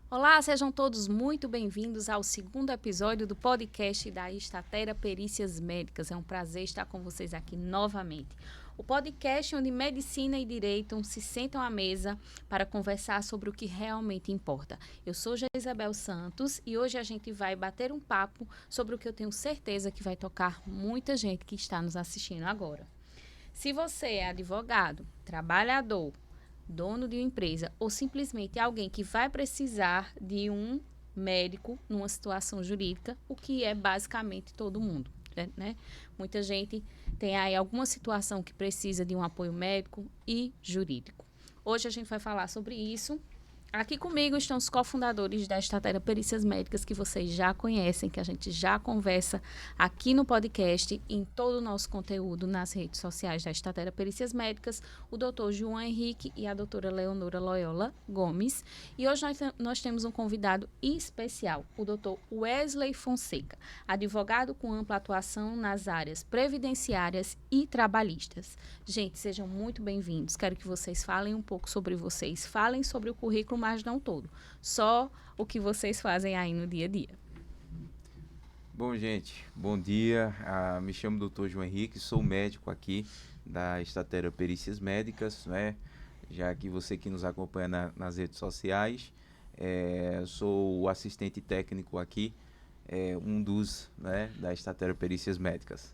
Olá, sejam todos muito bem-vindos ao segundo episódio do podcast da Estatera Perícias Médicas. É um prazer estar com vocês aqui novamente. O podcast onde medicina e direito se sentam à mesa para conversar sobre o que realmente importa. Eu sou Isabel Santos e hoje a gente vai bater um papo sobre o que eu tenho certeza que vai tocar muita gente que está nos assistindo agora. Se você é advogado, trabalhador, dono de uma empresa ou simplesmente alguém que vai precisar de um médico numa situação jurídica, o que é basicamente todo mundo, né? Muita gente tem aí alguma situação que precisa de um apoio médico e jurídico. Hoje a gente vai falar sobre isso. Aqui comigo estão os cofundadores da Estatera Perícias Médicas, que vocês já conhecem, que a gente já conversa aqui no podcast, em todo o nosso conteúdo nas redes sociais da Estatera Perícias Médicas, o doutor João Henrique e a doutora Leonora Loyola Gomes. E hoje nós temos um convidado especial, o doutor Wesley Fonseca, advogado com ampla atuação nas áreas previdenciárias e trabalhistas. Gente, sejam muito bem-vindos. Quero que vocês falem um pouco sobre vocês, falem sobre o currículo, mas não todo. Só o que vocês fazem aí no dia a dia. Bom, gente, bom dia. Me chamo Dr. João Henrique, sou médico aqui da Estatera Perícias Médicas, né? Já que você que nos acompanha nas redes sociais, sou o assistente técnico aqui, um dos, né, da Estatera Perícias Médicas.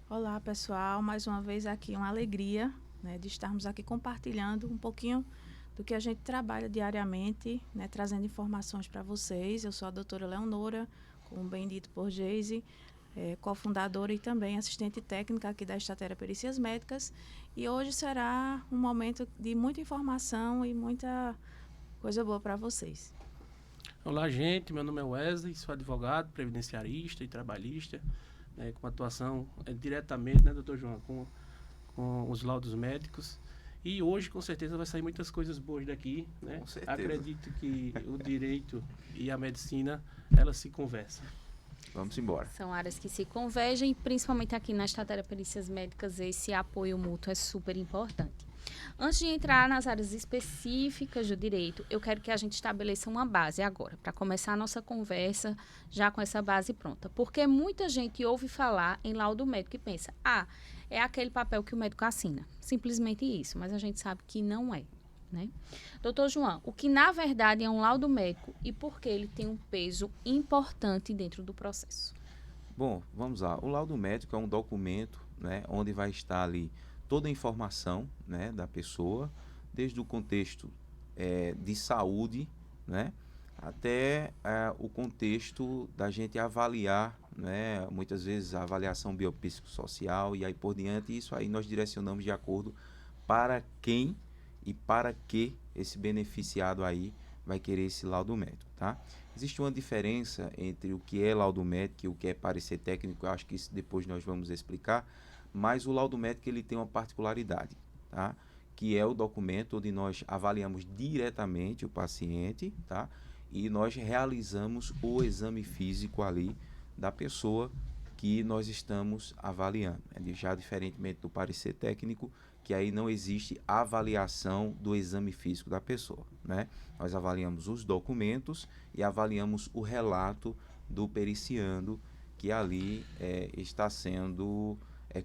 Olá, pessoal. Mais uma vez aqui uma alegria, né, de estarmos aqui compartilhando um pouquinho do que a gente trabalha diariamente, né, trazendo informações para vocês. Eu sou a doutora Leonora, como bem dito por Geise, cofundadora e também assistente técnica aqui da Estatera Perícias Médicas. E hoje será um momento de muita informação e muita coisa boa para vocês. Olá, gente. Meu nome é Wesley, sou advogado, previdenciarista e trabalhista, né, com atuação diretamente, né, doutor João, com os laudos médicos. E hoje, com certeza, vai sair muitas coisas boas daqui, né? Com certeza. Acredito que o direito e a medicina, elas se conversam. Vamos embora. São áreas que se convergem, principalmente aqui na Estatera Perícias Médicas, esse apoio mútuo é super importante. Antes de entrar nas áreas específicas do direito, eu quero que a gente estabeleça uma base agora, para começar a nossa conversa já com essa base pronta. Porque muita gente ouve falar em laudo médico e pensa, é aquele papel que o médico assina. Simplesmente isso, mas a gente sabe que não é, né? Doutor João, o que na verdade é um laudo médico e por que ele tem um peso importante dentro do processo? Bom, vamos lá. O laudo médico é um documento, né, onde vai estar ali toda a informação, né, da pessoa, desde o contexto de saúde, né, até o contexto da gente avaliar, né, muitas vezes a avaliação biopsicossocial e aí por diante. Isso aí nós direcionamos de acordo para quem e para que esse beneficiado aí vai querer esse laudo médico, tá? Existe uma diferença entre o que é laudo médico e o que é parecer técnico. Eu acho que isso depois nós vamos explicar, mas o laudo médico ele tem uma particularidade, tá? Que é o documento onde nós avaliamos diretamente o paciente, tá? E nós realizamos o exame físico ali da pessoa que nós estamos avaliando. Já diferentemente do parecer técnico, que aí não existe avaliação do exame físico da pessoa, né? Nós avaliamos os documentos e avaliamos o relato do periciando que ali está sendo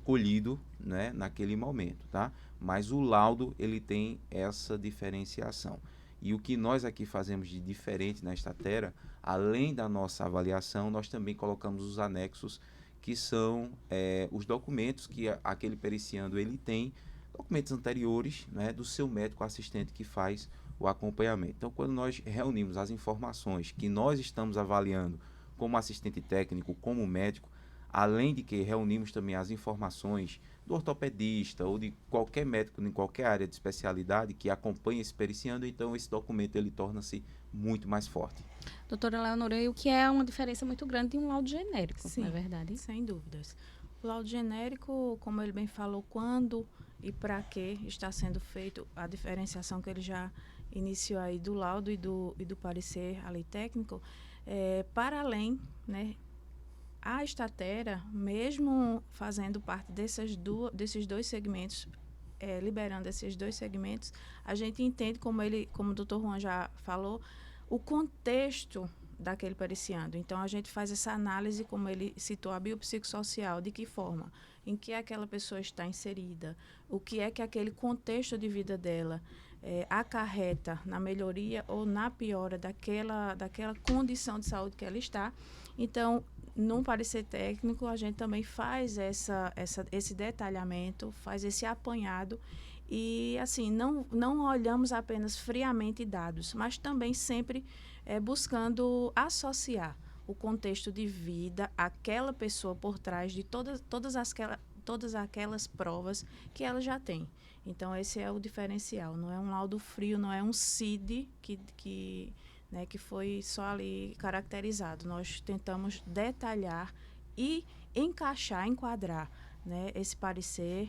colhido, né, naquele momento, tá? Mas o laudo ele tem essa diferenciação. E o que nós aqui fazemos de diferente na Estatera, além da nossa avaliação, nós também colocamos os anexos, que são os documentos que aquele periciando ele tem, documentos anteriores, né, do seu médico assistente que faz o acompanhamento. Então, quando nós reunimos as informações que nós estamos avaliando como assistente técnico, como médico, além de que reunimos também as informações do ortopedista ou de qualquer médico em qualquer área de especialidade que acompanha esse periciando, então esse documento ele torna-se muito mais forte. Doutora Leonora, e o que é uma diferença muito grande de um laudo genérico, Sim, não é verdade? sem dúvidas. O laudo genérico, como ele bem falou, quando e para que está sendo feito a diferenciação que ele já iniciou aí do laudo e do parecer ali técnico, para além, né, a Estatera, mesmo fazendo parte desses dois segmentos, liberando esses dois segmentos, a gente entende, como o Dr. Juan já falou, o contexto daquele periciando. Então, a gente faz essa análise, como ele citou, a biopsicossocial, de que forma, em que aquela pessoa está inserida, o que é que aquele contexto de vida dela acarreta na melhoria ou na piora daquela condição de saúde que ela está. Então, num parecer técnico, a gente também faz esse detalhamento, faz esse apanhado e, assim, não olhamos apenas friamente dados, mas também sempre buscando associar o contexto de vida, aquela pessoa por trás de todas aquelas provas que ela já tem. Então, esse é o diferencial. Não é um laudo frio, não é um CID que foi só ali caracterizado. Nós tentamos detalhar e enquadrar, né, esse parecer,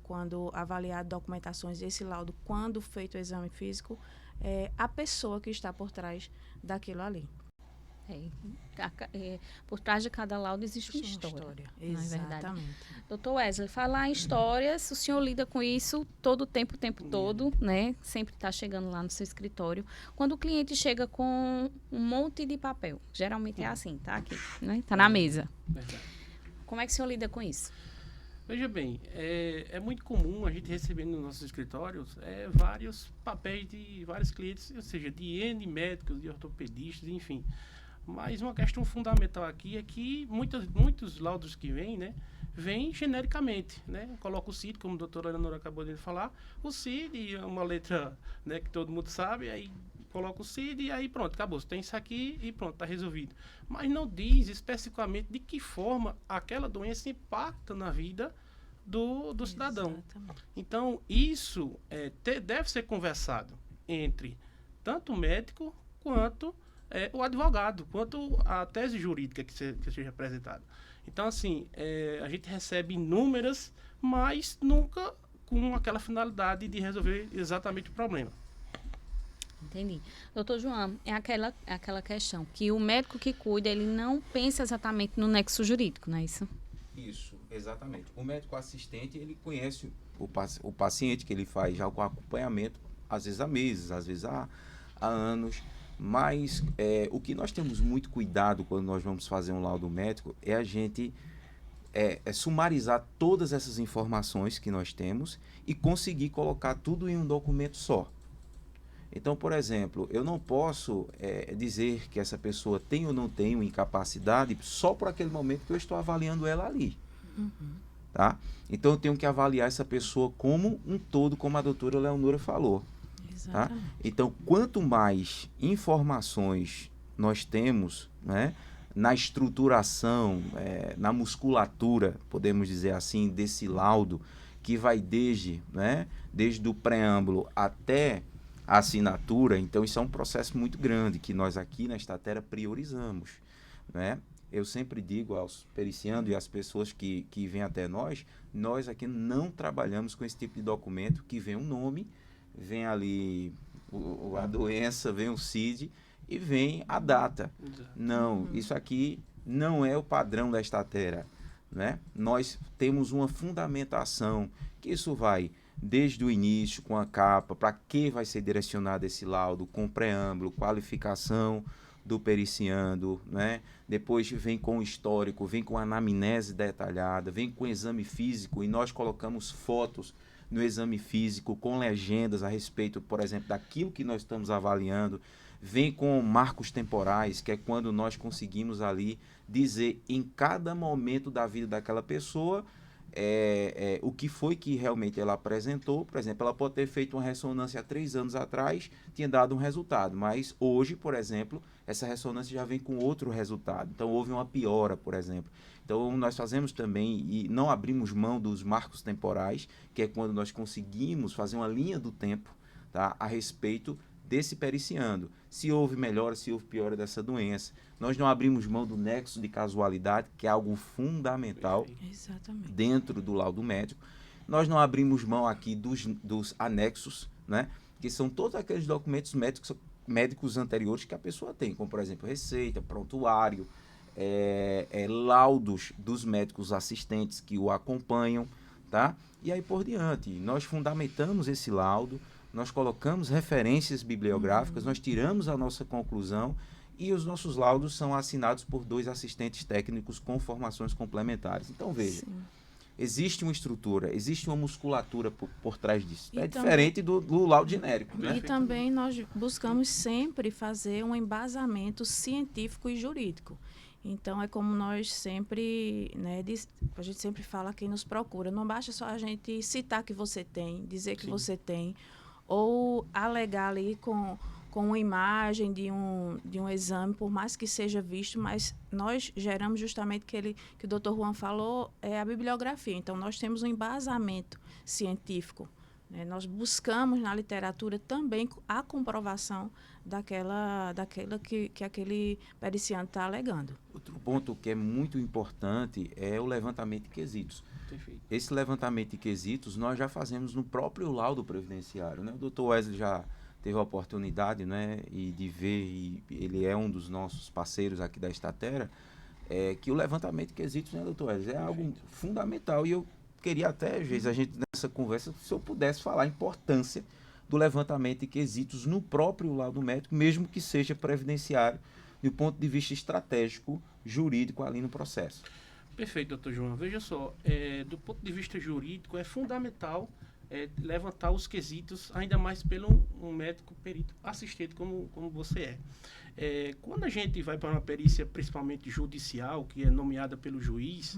quando avaliado documentações desse laudo, quando feito o exame físico, a pessoa que está por trás daquilo ali. Por trás de cada laudo existe uma história. Não é verdade? Exatamente. Doutor Wesley, falar em histórias, o senhor lida com isso todo o tempo todo, né? Sempre está chegando lá no seu escritório. Quando o cliente chega com um monte de papel, geralmente é assim, tá aqui, né? Tá na mesa. Verdade. Como é que o senhor lida com isso? Veja bem, é muito comum a gente receber nos nossos escritórios vários papéis de vários clientes, ou seja, de N médicos, de ortopedistas, enfim. Mas uma questão fundamental aqui é que muitos laudos que vêm, né, vêm genericamente, né? Coloca o CID, como a doutora Eleonora acabou de falar, o CID é uma letra, né, que todo mundo sabe, aí coloca o CID e aí pronto, acabou. Você tem isso aqui e pronto, está resolvido. Mas não diz especificamente de que forma aquela doença impacta na vida do cidadão. Exatamente. Então, isso deve ser conversado entre tanto o médico quanto o advogado, quanto a tese jurídica que seja apresentada. Então, assim, a gente recebe inúmeras, mas nunca com aquela finalidade de resolver exatamente o problema. Entendi. Doutor João, é aquela questão que o médico que cuida, ele não pensa exatamente no nexo jurídico, não é isso? Isso, exatamente. O médico assistente, ele conhece o paciente, que ele faz já com acompanhamento, às vezes há meses, às vezes há anos, mas o que nós temos muito cuidado quando nós vamos fazer um laudo médico é a gente sumarizar todas essas informações que nós temos e conseguir colocar tudo em um documento só. Então, por exemplo, eu não posso dizer que essa pessoa tem ou não tem uma incapacidade só por aquele momento que eu estou avaliando ela ali. Uhum. Tá? Então, eu tenho que avaliar essa pessoa como um todo, como a doutora Eleonora falou. Tá? Exatamente. Então, quanto mais informações nós temos, né, na estruturação, na musculatura, podemos dizer assim, desse laudo, que vai desde o preâmbulo até a assinatura, então isso é um processo muito grande que nós aqui na Statera priorizamos, né? Eu sempre digo aos periciandos e às pessoas que vêm até nós aqui não trabalhamos com esse tipo de documento que vem um nome, vem ali a doença, vem o CID e vem a data. Não, isso aqui não é o padrão da Statera, né? Nós temos uma fundamentação que isso vai desde o início, com a capa, para que vai ser direcionado esse laudo, com preâmbulo, qualificação do periciando, né? Depois vem com o histórico, vem com a anamnese detalhada, vem com o exame físico, e nós colocamos fotos no exame físico com legendas a respeito, por exemplo, daquilo que nós estamos avaliando, vem com marcos temporais, que é quando nós conseguimos ali dizer em cada momento da vida daquela pessoa o que foi que realmente ela apresentou. Por exemplo, ela pode ter feito uma ressonância há 3 anos atrás, tinha dado um resultado, mas hoje, por exemplo, essa ressonância já vem com outro resultado. Então, houve uma piora, por exemplo. Então, nós fazemos também, e não abrimos mão dos marcos temporais, que é quando nós conseguimos fazer uma linha do tempo, tá, a respeito desse periciando. Se houve melhora, se houve piora dessa doença. Nós não abrimos mão do nexo de casualidade, que é algo fundamental dentro do laudo médico. Nós não abrimos mão aqui dos anexos, né, que são todos aqueles documentos médicos anteriores que a pessoa tem, como, por exemplo, receita, prontuário, laudos dos médicos assistentes que o acompanham, tá? E aí por diante. Nós fundamentamos esse laudo, nós colocamos referências bibliográficas, nós tiramos a nossa conclusão e os nossos laudos são assinados por 2 assistentes técnicos com formações complementares. Então, veja, existe uma estrutura, existe uma musculatura por trás disso. É diferente do laudo genérico, né? E também nós buscamos sempre fazer um embasamento científico e jurídico. Então, é como nós sempre, né, a gente sempre fala quem nos procura. Não basta só a gente citar que você tem, dizer que você tem, ou alegar ali com uma imagem de um exame, por mais que seja visto, mas nós geramos justamente que o Dr. Juan falou, é a bibliografia. Então, nós temos um embasamento científico. Né? Nós buscamos na literatura também a comprovação daquela que aquele periciante está alegando. Outro ponto que é muito importante é o levantamento de quesitos. Perfeito. Esse levantamento de quesitos nós já fazemos no próprio laudo previdenciário, né? O Dr. Wesley já teve a oportunidade, né, de ver, e ele é um dos nossos parceiros aqui da Estatera, que o levantamento de quesitos, né, Dr. Wesley, é algo fundamental. E eu queria até, Geis, a gente nessa conversa, se eu pudesse falar a importância do levantamento de quesitos no próprio laudo médico, mesmo que seja previdenciário, do ponto de vista estratégico, jurídico ali no processo. Perfeito, doutor João. Veja só, do ponto de vista jurídico, é fundamental levantar os quesitos, ainda mais pelo um médico perito assistente como você é. Quando a gente vai para uma perícia, principalmente judicial, que é nomeada pelo juiz,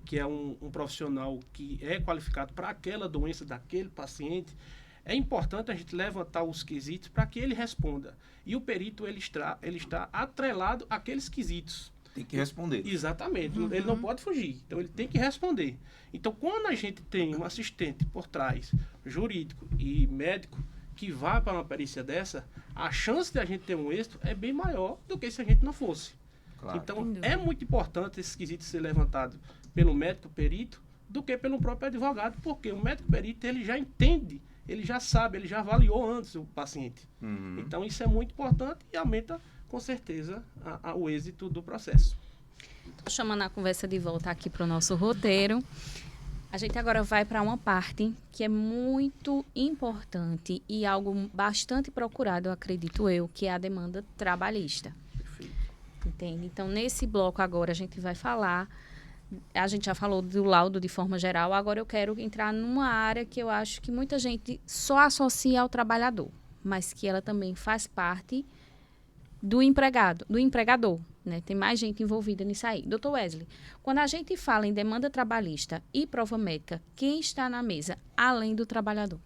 que é um profissional que é qualificado para aquela doença daquele paciente, é importante a gente levantar os quesitos para que ele responda. E o perito ele está atrelado àqueles quesitos. Tem que responder. Exatamente. Ele não pode fugir. Então, ele tem que responder. Então, quando a gente tem um assistente por trás, jurídico e médico, que vá para uma perícia dessa, a chance de a gente ter um êxito é bem maior do que se a gente não fosse. Claro. Então, é muito importante esse quesito ser levantado pelo médico perito do que pelo próprio advogado, porque o médico perito, ele já entende, ele já sabe, ele já avaliou antes o paciente. Então, isso é muito importante e aumenta com certeza o êxito do processo. Estou chamando a conversa de volta aqui para o nosso roteiro. A gente agora vai para uma parte que é muito importante e algo bastante procurado, eu acredito eu, que é a demanda trabalhista. Perfeito. Entende? Então, nesse bloco agora a gente vai falar, a gente já falou do laudo de forma geral, agora eu quero entrar numa área que eu acho que muita gente só associa ao trabalhador, mas que ela também faz parte do empregador, né? Tem mais gente envolvida nisso aí. Doutor Wesley, quando a gente fala em demanda trabalhista e prova médica, quem está na mesa além do trabalhador?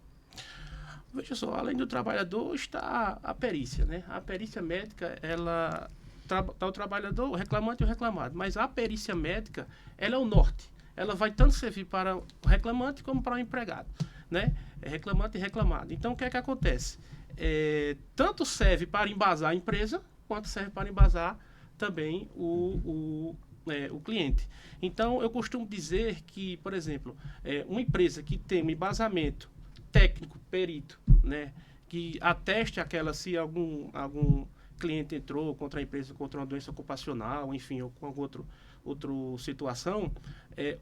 Veja só, além do trabalhador está a perícia, né? A perícia médica, ela está o trabalhador, o reclamante e o reclamado, mas a perícia médica, ela é o norte. Ela vai tanto servir para o reclamante como para o empregado, né? É reclamante e reclamado. Então, o que é que acontece? Tanto serve para embasar a empresa, quanto serve para embasar também o cliente. Então, eu costumo dizer que, por exemplo, uma empresa que tem um embasamento técnico, perito, né, que ateste se algum cliente entrou contra a empresa, contra uma doença ocupacional, enfim, ou com outra situação,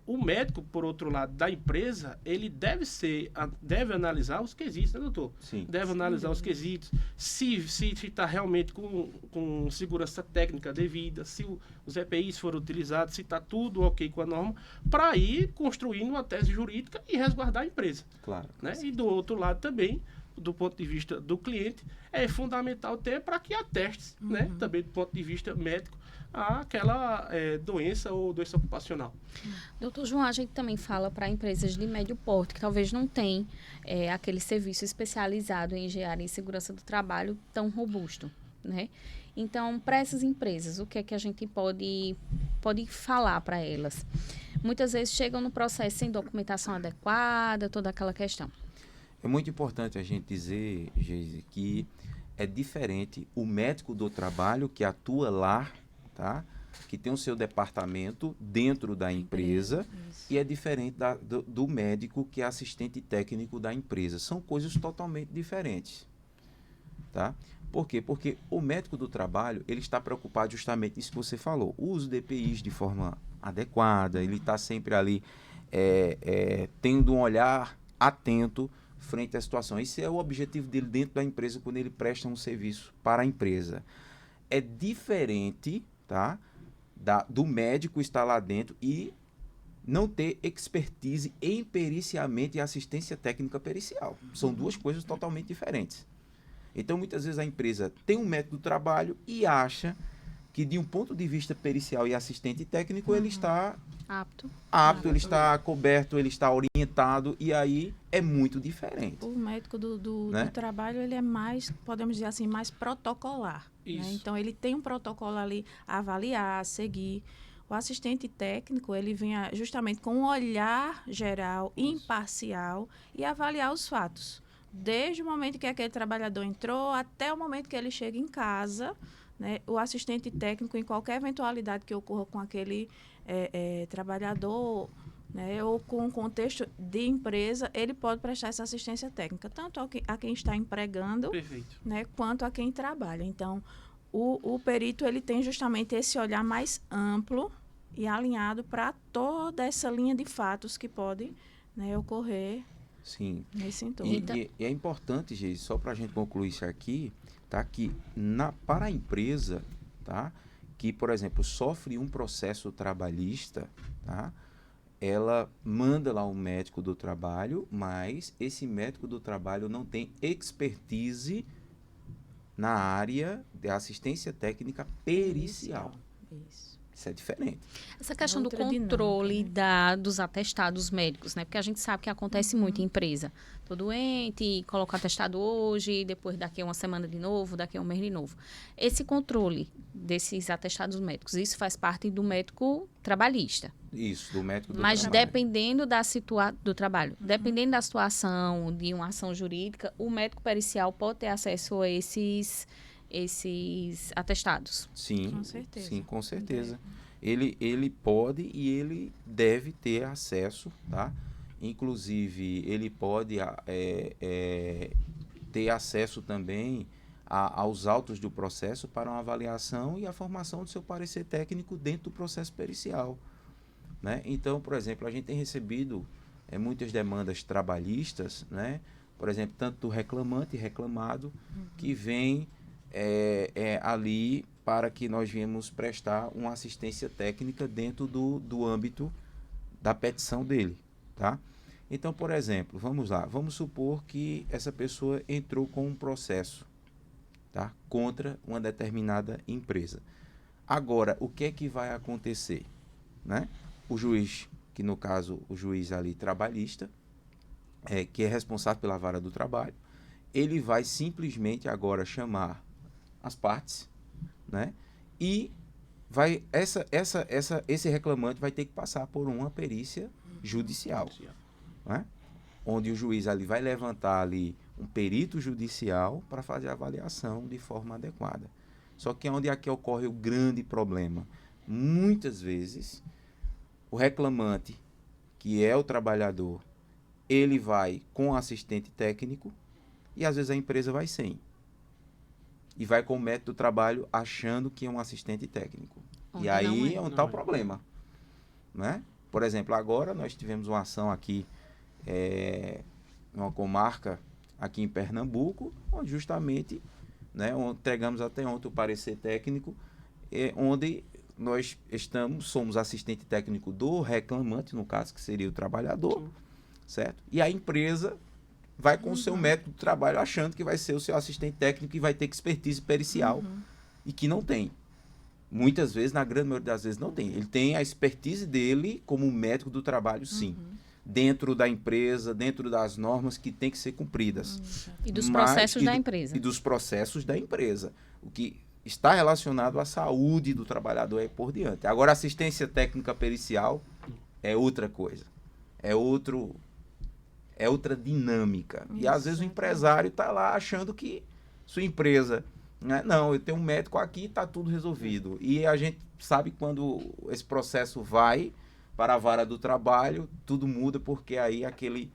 o médico, por outro lado, da empresa, ele deve analisar os quesitos, né, doutor? Sim. Deve analisar os quesitos, se está realmente com segurança técnica devida, se os EPIs foram utilizados, se está tudo ok com a norma, para ir construindo uma tese jurídica e resguardar a empresa. Claro. Né? E do outro lado também, do ponto de vista do cliente, é fundamental ter para que ateste, né, também do ponto de vista médico, aquela doença ou doença ocupacional. Doutor João, a gente também fala para empresas de médio porte, que talvez não tenham aquele serviço especializado em engenharia e segurança do trabalho tão robusto, né? Então, para essas empresas, o que é que a gente pode falar para elas? Muitas vezes chegam no processo sem documentação adequada, toda aquela questão. É muito importante a gente dizer, Geise, que é diferente o médico do trabalho que atua lá, tá? Que tem o seu departamento dentro da empresa, e é diferente do médico que é assistente técnico da empresa. São coisas totalmente diferentes, tá? Por quê? Porque o médico do trabalho, ele está preocupado justamente nisso que você falou, o uso de EPIs de forma adequada, ele está sempre ali tendo um olhar atento, frente à situação. Esse é o objetivo dele dentro da empresa quando ele presta um serviço para a empresa. É diferente, tá, do médico estar lá dentro e não ter expertise em periciamento e assistência técnica pericial. São duas coisas totalmente diferentes. Então, muitas vezes a empresa tem um método do trabalho e acha que, de um ponto de vista pericial e assistente técnico, ele está apto, ele está coberto, ele está orientado, e aí é muito diferente. O médico do trabalho, ele é mais, podemos dizer assim, mais protocolar. Né? Então, ele tem um protocolo ali a avaliar, a seguir. O assistente técnico, ele vem justamente com um olhar geral, imparcial, e avaliar os fatos. Desde o momento que aquele trabalhador entrou até o momento que ele chega em casa, né? O assistente técnico, em qualquer eventualidade que ocorra com aquele trabalhador, né? Ou com o contexto de empresa, ele pode prestar essa assistência técnica, tanto a quem está empregando, né? Quanto a quem trabalha. Então, o perito, ele tem justamente esse olhar mais amplo e alinhado para toda essa linha de fatos que pode, né, ocorrer. Sim. Nesse entorno. E é importante, gente, só para a gente concluir isso aqui, tá, que para a empresa, tá, que, por exemplo, sofre um processo trabalhista, tá, ela manda lá um médico do trabalho, mas esse médico do trabalho não tem expertise na área de assistência técnica pericial. Isso é diferente. Essa questão do controle dos atestados médicos, né? Porque a gente sabe que acontece muito em empresa. Tô doente, coloco atestado hoje, depois daqui a uma semana de novo, daqui a um mês de novo. Esse controle desses atestados médicos, isso faz parte do médico trabalhista. Isso, do médico do trabalho. Mas dependendo do trabalho, dependendo da situação, de uma ação jurídica, o médico pericial pode ter acesso a esses atestados. Sim, com certeza. Sim, com certeza. Ele pode e ele deve ter acesso, tá? Inclusive, ele pode ter acesso também aos autos do processo para uma avaliação e a formação do seu parecer técnico dentro do processo pericial, né? Então, por exemplo, a gente tem recebido muitas demandas trabalhistas, né? Por exemplo, tanto do reclamante e reclamado, que vem ali para que nós viemos prestar uma assistência técnica dentro do âmbito da petição dele, tá? Então, por exemplo, vamos lá, vamos supor que essa pessoa entrou com um processo, tá, contra uma determinada empresa. Agora, o que é que vai acontecer, né? O juiz, que no caso o juiz ali trabalhista, que é responsável pela vara do trabalho, ele vai simplesmente agora chamar as partes, né? E esse reclamante vai ter que passar por uma perícia judicial, né? Onde o juiz ali vai levantar ali um perito judicial para fazer a avaliação de forma adequada. Só que onde aqui ocorre o grande problema? Muitas vezes o reclamante, que é o trabalhador, ele vai com o assistente técnico e às vezes a empresa vai sem. E vai com o método do trabalho achando que é um assistente técnico. E aí é um tal problema, né? Por exemplo, agora nós tivemos uma ação aqui, numa comarca aqui em Pernambuco, onde justamente, né, onde entregamos até ontem o parecer técnico, onde nós somos assistente técnico do reclamante, no caso, que seria o trabalhador, certo? E a empresa vai com o seu método de trabalho achando que vai ser o seu assistente técnico e vai ter expertise pericial e que não tem. Muitas vezes, na grande maioria das vezes, não tem. Ele tem a expertise dele como médico do trabalho, sim. Dentro da empresa, dentro das normas que tem que ser cumpridas. E dos processos da empresa. E dos processos da empresa. O que está relacionado à saúde do trabalhador é por diante. Agora, assistência técnica pericial é outra coisa. É outra dinâmica. E às vezes o empresário está lá achando que sua empresa, né? Não, eu tenho um médico aqui e está tudo resolvido. E a gente sabe que quando esse processo vai para a vara do trabalho, tudo muda, porque aí aquele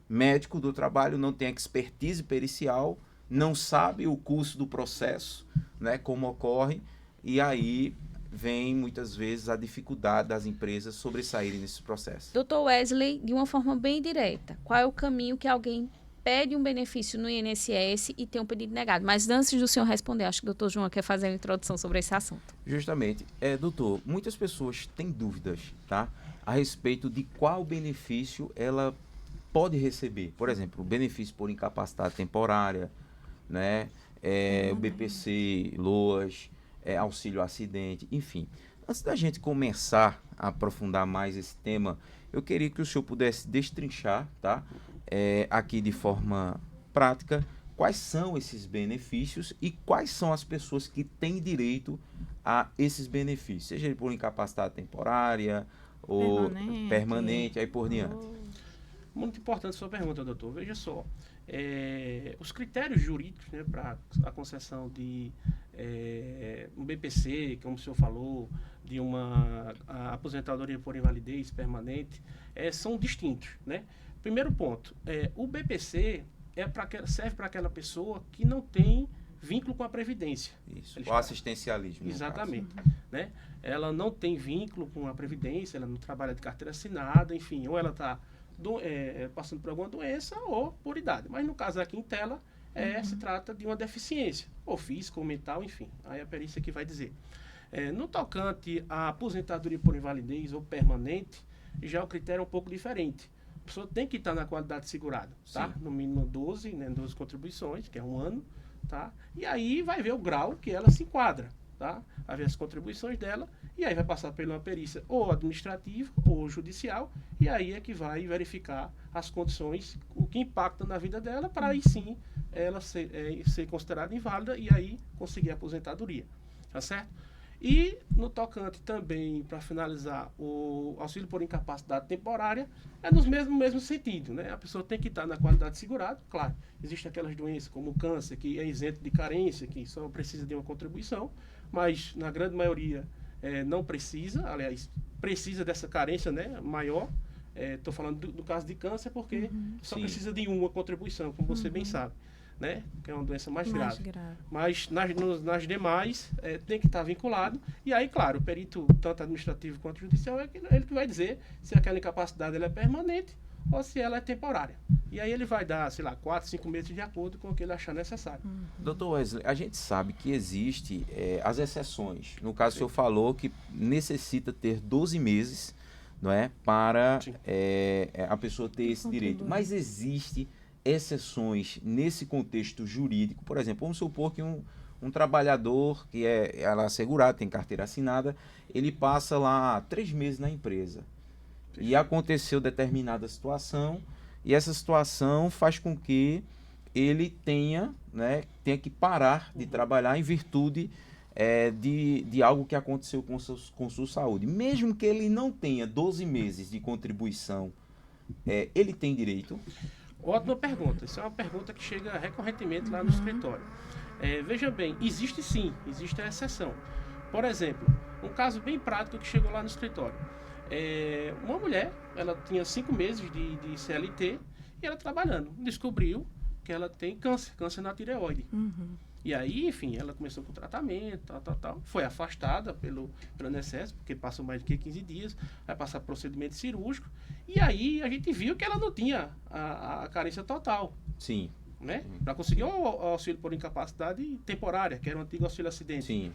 médico do trabalho não tem expertise pericial, não sabe o curso do processo, né, como ocorre, e aí vem muitas vezes a dificuldade das empresas sobressaírem nesse processo. Dr. Wesley, de uma forma bem direta, qual é o caminho que alguém pede um benefício no INSS e tem um pedido negado. Mas antes do senhor responder, acho que o doutor João quer fazer uma introdução sobre esse assunto. Justamente. Doutor, muitas pessoas têm dúvidas, tá? A respeito de qual benefício ela pode receber. Por exemplo, o benefício por incapacidade temporária, né? O BPC, LOAS, auxílio acidente, enfim. Antes da gente começar a aprofundar mais esse tema, eu queria que o senhor pudesse destrinchar, tá? Aqui de forma prática, quais são esses benefícios e quais são as pessoas que têm direito a esses benefícios, seja ele por incapacidade temporária ou permanente, aí por diante. Muito importante a sua pergunta, doutor. Veja só, os critérios jurídicos, né, para a concessão de um BPC, como o senhor falou, de uma aposentadoria por invalidez permanente, são distintos, né? Primeiro ponto, o BPC serve para aquela pessoa que não tem vínculo com a Previdência. Isso, o assistencialismo. Exatamente. Né? Ela não tem vínculo com a Previdência, ela não trabalha de carteira assinada, enfim, ou ela está passando por alguma doença ou por idade. Mas no caso aqui em tela, se trata de uma deficiência, ou física ou mental, enfim. Aí a perícia que vai dizer. No tocante à aposentadoria por invalidez ou permanente, já o critério é um pouco diferente. A pessoa tem que estar na qualidade segurada, tá? No mínimo 12, né, 12 contribuições, que é um ano, tá? E aí vai ver o grau que ela se enquadra, tá? Vai ver as contribuições dela e aí vai passar por uma perícia ou administrativa ou judicial e aí é que vai verificar as condições, o que impacta na vida dela para aí sim ela ser considerada inválida e aí conseguir a aposentadoria, tá certo? E no tocante também, para finalizar, o auxílio por incapacidade temporária é no mesmo sentido, né? A pessoa tem que estar na qualidade segurada, claro. Existem aquelas doenças como o câncer, que é isento de carência, que só precisa de uma contribuição, mas na grande maioria não precisa, aliás, precisa dessa carência, né, maior. Estou falando do caso de câncer porque só precisa de uma contribuição, como você bem sabe. Né? Que é uma doença mais grave. Mas nas demais tem que estar vinculado. E aí, claro, o perito, tanto administrativo quanto judicial, é ele que vai dizer se aquela incapacidade ela é permanente ou se ela é temporária. E aí ele vai dar, sei lá, 4, 5 meses de acordo com o que ele achar necessário. Doutor Wesley, a gente sabe que existe as exceções. No caso, o senhor falou que necessita ter 12 meses, não é, para a pessoa ter esse direito. Mas existe exceções nesse contexto jurídico. Por exemplo, vamos supor que um trabalhador que ela é assegurado, tem carteira assinada, ele passa lá 3 meses na empresa. E aconteceu determinada situação, e essa situação faz com que ele tenha que parar de trabalhar em virtude de algo que aconteceu com sua saúde. Mesmo que ele não tenha 12 meses de contribuição, ele tem direito? Ótima pergunta. Isso é uma pergunta que chega recorrentemente lá no escritório. Veja bem, existe a exceção. Por exemplo, um caso bem prático que chegou lá no escritório. Uma mulher, ela tinha 5 meses de CLT e ela trabalhando. Descobriu que ela tem câncer na tireoide. E aí, enfim, ela começou com o tratamento, tal. Foi afastada pelo INSS, porque passou mais de 15 dias, vai passar procedimento cirúrgico. E aí a gente viu que ela não tinha a carência total. Sim. Né? Para conseguir o auxílio por incapacidade temporária, que era o antigo auxílio acidente. Sim.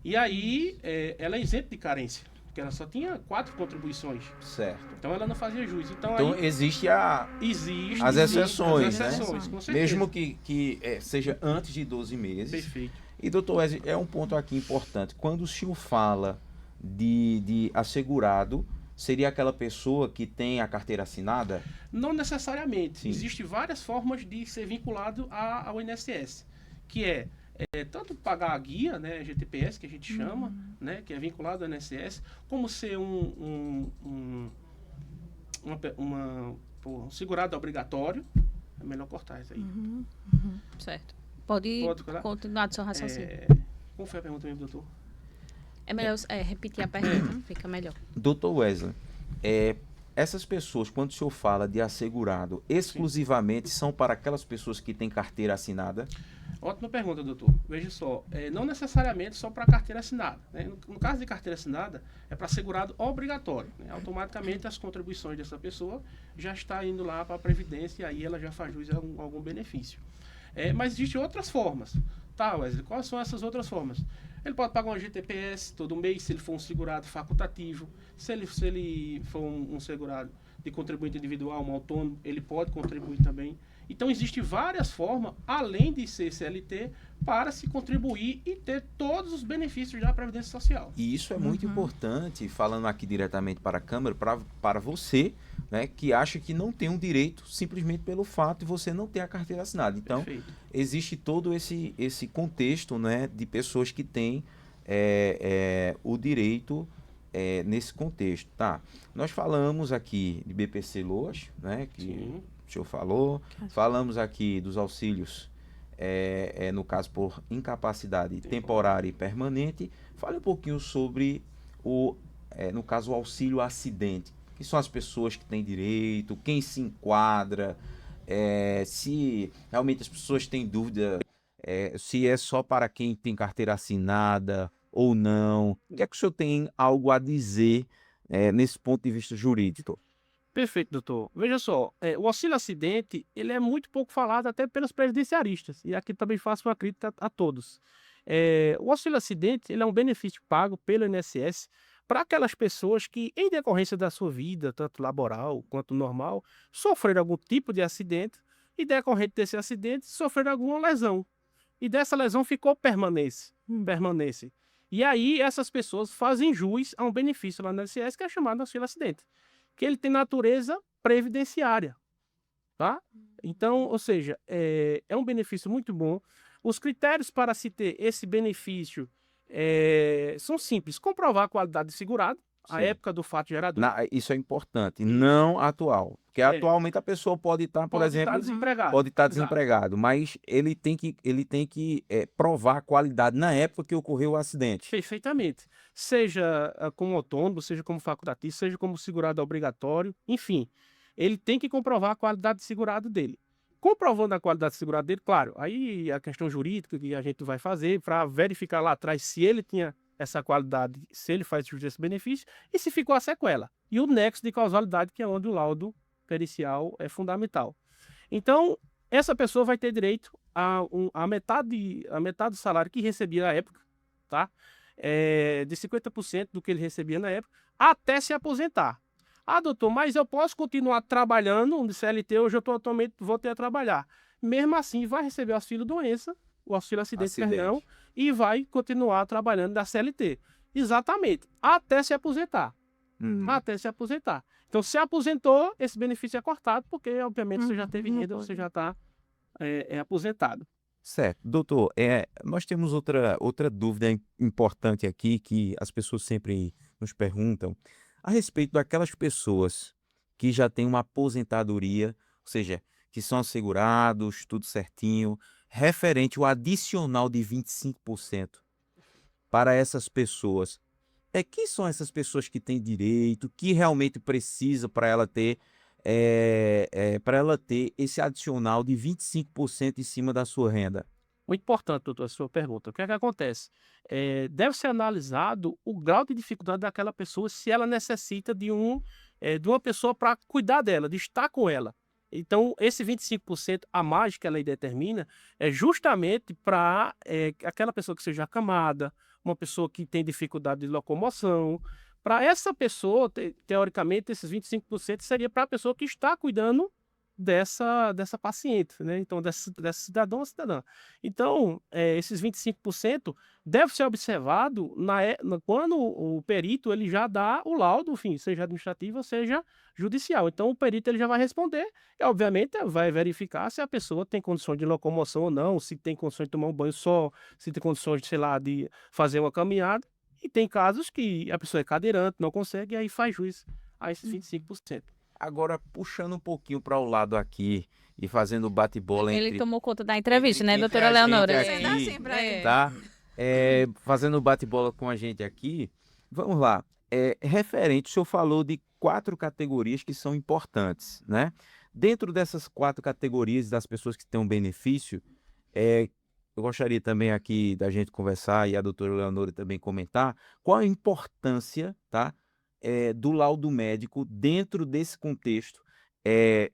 E aí ela é isenta de carência, porque ela só tinha 4 contribuições. Certo. Então ela não fazia jus. Então aí, existe as exceções, né? Com certeza. Mesmo que seja antes de 12 meses. Perfeito. E, doutor Wesley, um ponto aqui importante. Quando o senhor fala de assegurado, seria aquela pessoa que tem a carteira assinada? Não necessariamente. Sim. Existem várias formas de ser vinculado ao INSS, que é tanto pagar a guia, né, GTPS, que a gente chama, né, que é vinculado ao INSS, como ser um segurado obrigatório. É melhor cortar isso aí. Certo. Pode continuar do seu raciocínio. Como foi a pergunta mesmo, doutor? É melhor repetir a pergunta, fica melhor. Doutor Wesley, essas pessoas, quando o senhor fala de assegurado, exclusivamente são para aquelas pessoas que têm carteira assinada? Ótima pergunta, doutor. Veja só, não necessariamente só para carteira assinada, né? No caso de carteira assinada, é para segurado obrigatório, né? Automaticamente as contribuições dessa pessoa já está indo lá para a Previdência e aí ela já faz jus a algum benefício. Mas existem outras formas. Tá, Wesley, quais são essas outras formas? Ele pode pagar um GTPS todo mês, se ele for um segurado facultativo. Se ele for um segurado de contribuinte individual, um autônomo, ele pode contribuir também. Então, existem várias formas, além de ser CLT, para se contribuir e ter todos os benefícios da Previdência Social. E isso é muito importante, falando aqui diretamente para a Câmara, para você, né, que acha que não tem um direito simplesmente pelo fato de você não ter a carteira assinada. Então, Perfeito. existe todo esse contexto, né, de pessoas que têm o direito nesse contexto. Tá? Nós falamos aqui de BPC Loas, né, que Sim. o senhor falou, falamos aqui dos auxílios, no caso por incapacidade temporária e permanente. Fale um pouquinho sobre no caso, o auxílio acidente. Quem são as pessoas que têm direito, quem se enquadra, se realmente as pessoas têm dúvida, se é só para quem tem carteira assinada ou não. O que é que o senhor tem algo a dizer nesse ponto de vista jurídico? Perfeito, doutor. Veja só, o auxílio acidente, ele é muito pouco falado até pelos previdenciaristas, e aqui também faço uma crítica a todos. O auxílio acidente, ele é um benefício pago pelo INSS para aquelas pessoas que, em decorrência da sua vida, tanto laboral quanto normal, sofreram algum tipo de acidente e, decorrente desse acidente, sofreram alguma lesão. E dessa lesão permanece. E aí, essas pessoas fazem jus a um benefício lá no INSS que é chamado auxílio acidente, que ele tem natureza previdenciária, tá? Então, ou seja, é um benefício muito bom. Os critérios para se ter esse benefício são simples: comprovar a qualidade de segurado, a Sim. época do fato gerador. Isso é importante, não atual. Porque atualmente a pessoa pode estar, por Pode exemplo, estar desempregado. pode estar Exato. desempregado, mas ele tem que provar a qualidade na época que ocorreu o acidente. Perfeitamente. Seja como autônomo, seja como facultativo, seja como segurado obrigatório, enfim, ele tem que comprovar a qualidade de segurado dele. Comprovando a qualidade de segurado dele, claro, aí a questão jurídica que a gente vai fazer para verificar lá atrás se ele tinha essa qualidade, se ele faz jus a esse benefício e se ficou a sequela. E o nexo de causalidade, que é onde o laudo pericial é fundamental. Então, essa pessoa vai ter direito a metade do salário que recebia na época, tá? De 50% do que ele recebia na época, até se aposentar. Ah, doutor, mas eu posso continuar trabalhando no CLT, hoje eu atualmente voltei a trabalhar. Mesmo assim, vai receber o auxílio doença, o auxílio acidente, perdão, e vai continuar trabalhando da CLT. Exatamente, até se aposentar. Até se aposentar. Então, se aposentou, esse benefício é cortado, porque, obviamente, você já teve renda, você já está aposentado. Certo. Doutor, nós temos outra dúvida importante aqui que as pessoas sempre nos perguntam a respeito daquelas pessoas que já têm uma aposentadoria, ou seja, que são assegurados, tudo certinho, referente ao adicional de 25% para essas pessoas. Quem são essas pessoas que têm direito, que realmente precisa para ela ter esse adicional de 25% em cima da sua renda? Muito importante, doutor, a sua pergunta. O que é que acontece? Deve ser analisado o grau de dificuldade daquela pessoa, se ela necessita de uma pessoa para cuidar dela, de estar com ela. Então, esse 25% a mais que a lei determina é justamente para aquela pessoa que seja acamada, uma pessoa que tem dificuldade de locomoção. Para essa pessoa, teoricamente, esses 25% seria para a pessoa que está cuidando dessa paciente, né? Então, dessa cidadão ou cidadã. Então, esses 25% deve ser observado quando o perito ele já dá o laudo, enfim, seja administrativo ou seja judicial. Então, o perito ele já vai responder e, obviamente, vai verificar se a pessoa tem condições de locomoção ou não, se tem condições de tomar um banho só, se tem condições, sei lá, de fazer uma caminhada. E tem casos que a pessoa é cadeirante, não consegue, e aí faz jus a esses 25%. Agora, puxando um pouquinho para o lado aqui e fazendo bate-bola Ele tomou conta da entrevista, né, doutora Leonora? Tá? Fazendo bate-bola com a gente aqui, vamos lá. Referente, o senhor falou de 4 categorias que são importantes, né? Dentro dessas 4 categorias das pessoas que têm um benefício, eu gostaria também aqui da gente conversar e a doutora Leonora também comentar qual a importância, tá, do laudo médico dentro desse contexto, eh,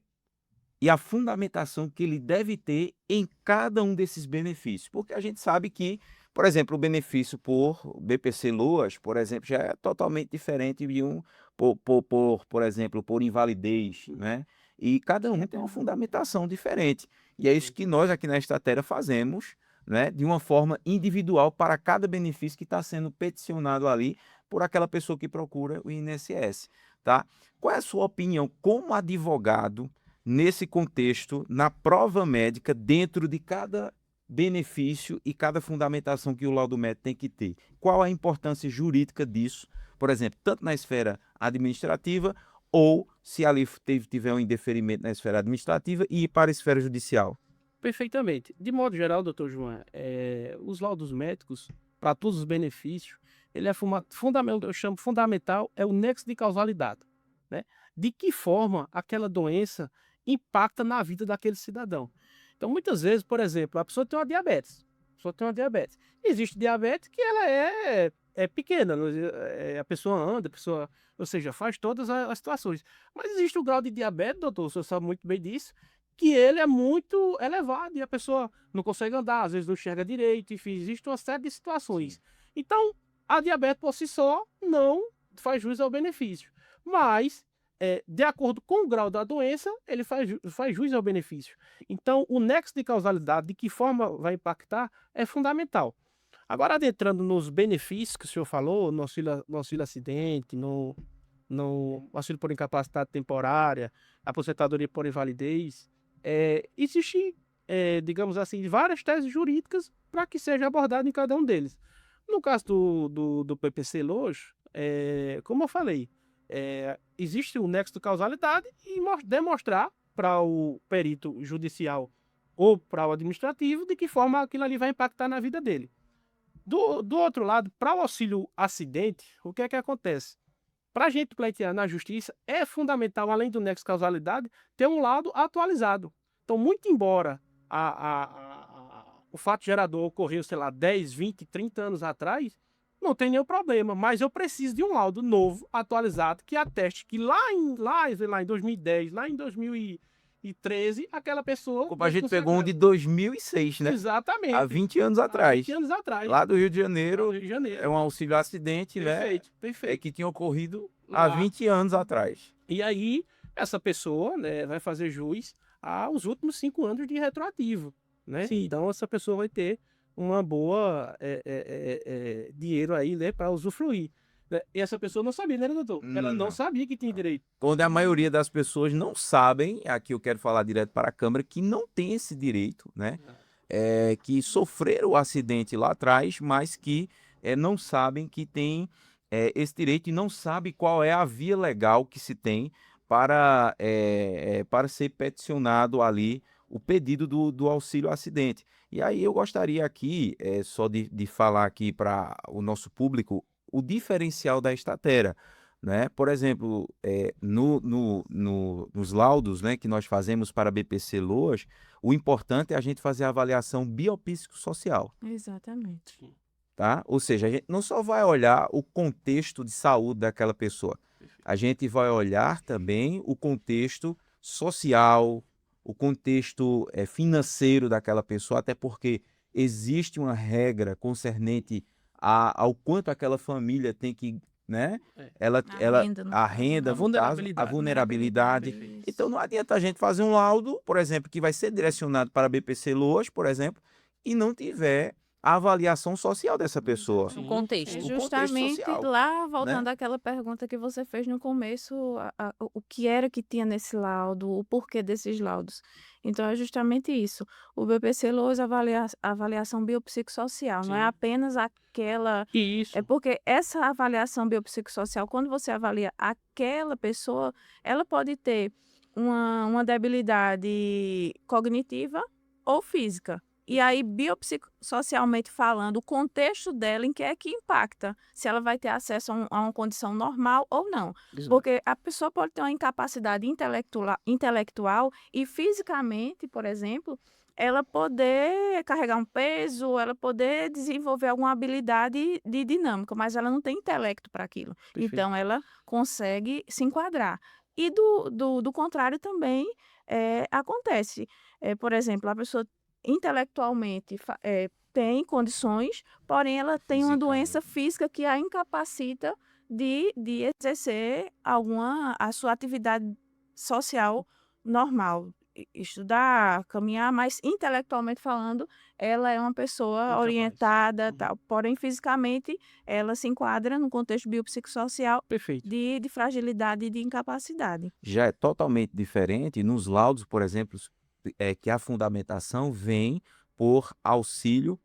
e a fundamentação que ele deve ter em cada um desses benefícios. Porque a gente sabe que, por exemplo, o benefício por BPC-LOAS, por exemplo, já é totalmente diferente de um por exemplo, por invalidez, né? E cada um tem uma fundamentação diferente. E é isso que nós aqui na Statera fazemos, né? De uma forma individual para cada benefício que está sendo peticionado ali por aquela pessoa que procura o INSS, tá? Qual é a sua opinião como advogado nesse contexto, na prova médica, dentro de cada benefício e cada fundamentação que o laudo médico tem que ter? Qual a importância jurídica disso, por exemplo, tanto na esfera administrativa ou se ali tiver um indeferimento na esfera administrativa e ir para a esfera judicial? Perfeitamente. De modo geral, doutor João, os laudos médicos, para todos os benefícios, ele é fundamental, eu chamo fundamental, é o nexo de causalidade, né? De que forma aquela doença impacta na vida daquele cidadão. Então, muitas vezes, por exemplo, a pessoa tem uma diabetes. Existe diabetes que ela é pequena, a pessoa anda, ou seja, faz todas as situações. Mas existe o grau de diabetes, doutor, o senhor sabe muito bem disso, que ele é muito elevado e a pessoa não consegue andar, às vezes não enxerga direito, enfim, existe uma série de situações. Então, a diabetes por si só não faz jus ao benefício. Mas, de acordo com o grau da doença, ele faz jus ao benefício. Então, o nexo de causalidade, de que forma vai impactar, é fundamental. Agora, adentrando nos benefícios que o senhor falou, no auxílio acidente, no auxílio por incapacidade temporária, aposentadoria por invalidez, existe, digamos assim, várias teses jurídicas para que seja abordado em cada um deles. No caso do PPC-LOAS, como eu falei, existe um nexo de causalidade e demonstrar para o perito judicial ou para o administrativo de que forma aquilo ali vai impactar na vida dele. Do outro lado, para o auxílio acidente, o que é que acontece? Para a gente pleitear na justiça, é fundamental, além do nexo de causalidade, ter um laudo atualizado. Então, muito embora o fato gerador ocorreu, sei lá, 10, 20, 30 anos atrás, não tem nenhum problema, mas eu preciso de um laudo novo, atualizado, que ateste que lá em 2010, lá em 2013, aquela pessoa... Como a gente pegou um de 2006, né? Exatamente. Há 20 anos atrás. 20 anos atrás. Lá do Rio de Janeiro, Lá do Rio de Janeiro. é um auxílio acidente, Perfeito, né? perfeito. Que tinha ocorrido há Lá. 20 anos atrás. E aí, essa pessoa, né, vai fazer jus aos últimos 5 anos de retroativo, né? Sim. Então, essa pessoa vai ter uma boa dinheiro aí, né, para usufruir. Né? E essa pessoa não sabia, né, doutor? Ela não sabia que tinha direito. Onde a maioria das pessoas não sabem, aqui eu quero falar direto para a Câmara, que não tem esse direito, né? Que sofreram o acidente lá atrás, mas que não sabem que tem esse direito e não sabem qual é a via legal que se tem para ser peticionado ali o pedido do auxílio acidente. E aí eu gostaria aqui, só de falar aqui para o nosso público, o diferencial da Statera, né? Por exemplo, nos laudos, né, que nós fazemos para BPC-LOAS, o importante é a gente fazer a avaliação biopsicossocial. Exatamente. Tá? Ou seja, a gente não só vai olhar o contexto de saúde daquela pessoa, a gente vai olhar também o contexto social, o contexto financeiro daquela pessoa, até porque existe uma regra concernente ao quanto aquela família tem que, né? A renda, a vulnerabilidade. Então não adianta a gente fazer um laudo, por exemplo, que vai ser direcionado para a BPC-LOAS, por exemplo, e não tiver a avaliação social dessa pessoa. No contexto. É O justamente contexto social, lá, voltando né? àquela pergunta que você fez no começo, o que era que tinha nesse laudo, o porquê desses laudos. Então, é justamente isso. O BPC-LOAS avalia a avaliação biopsicossocial, não é Sim. apenas aquela... Isso. É porque essa avaliação biopsicossocial, quando você avalia aquela pessoa, ela pode ter uma debilidade cognitiva ou física. E aí, biopsicossocialmente falando, o contexto dela em que é que impacta, se ela vai ter acesso a uma condição normal ou não. Exato. Porque a pessoa pode ter uma incapacidade intelectual e fisicamente, por exemplo, ela poder carregar um peso, ela poder desenvolver alguma habilidade de dinâmica, mas ela não tem intelecto para aquilo. Perfeito. Então, ela consegue se enquadrar. E do contrário também acontece. Por exemplo, a pessoa intelectualmente tem condições, porém ela tem uma doença física que a incapacita de exercer a sua atividade social normal. Estudar, caminhar, mas intelectualmente falando, ela é uma pessoa Incapaz. orientada, tal. Porém, fisicamente, ela se enquadra no contexto biopsicossocial Perfeito. de fragilidade e de incapacidade. Já é totalmente diferente nos laudos, por exemplo, que a fundamentação vem por auxílio,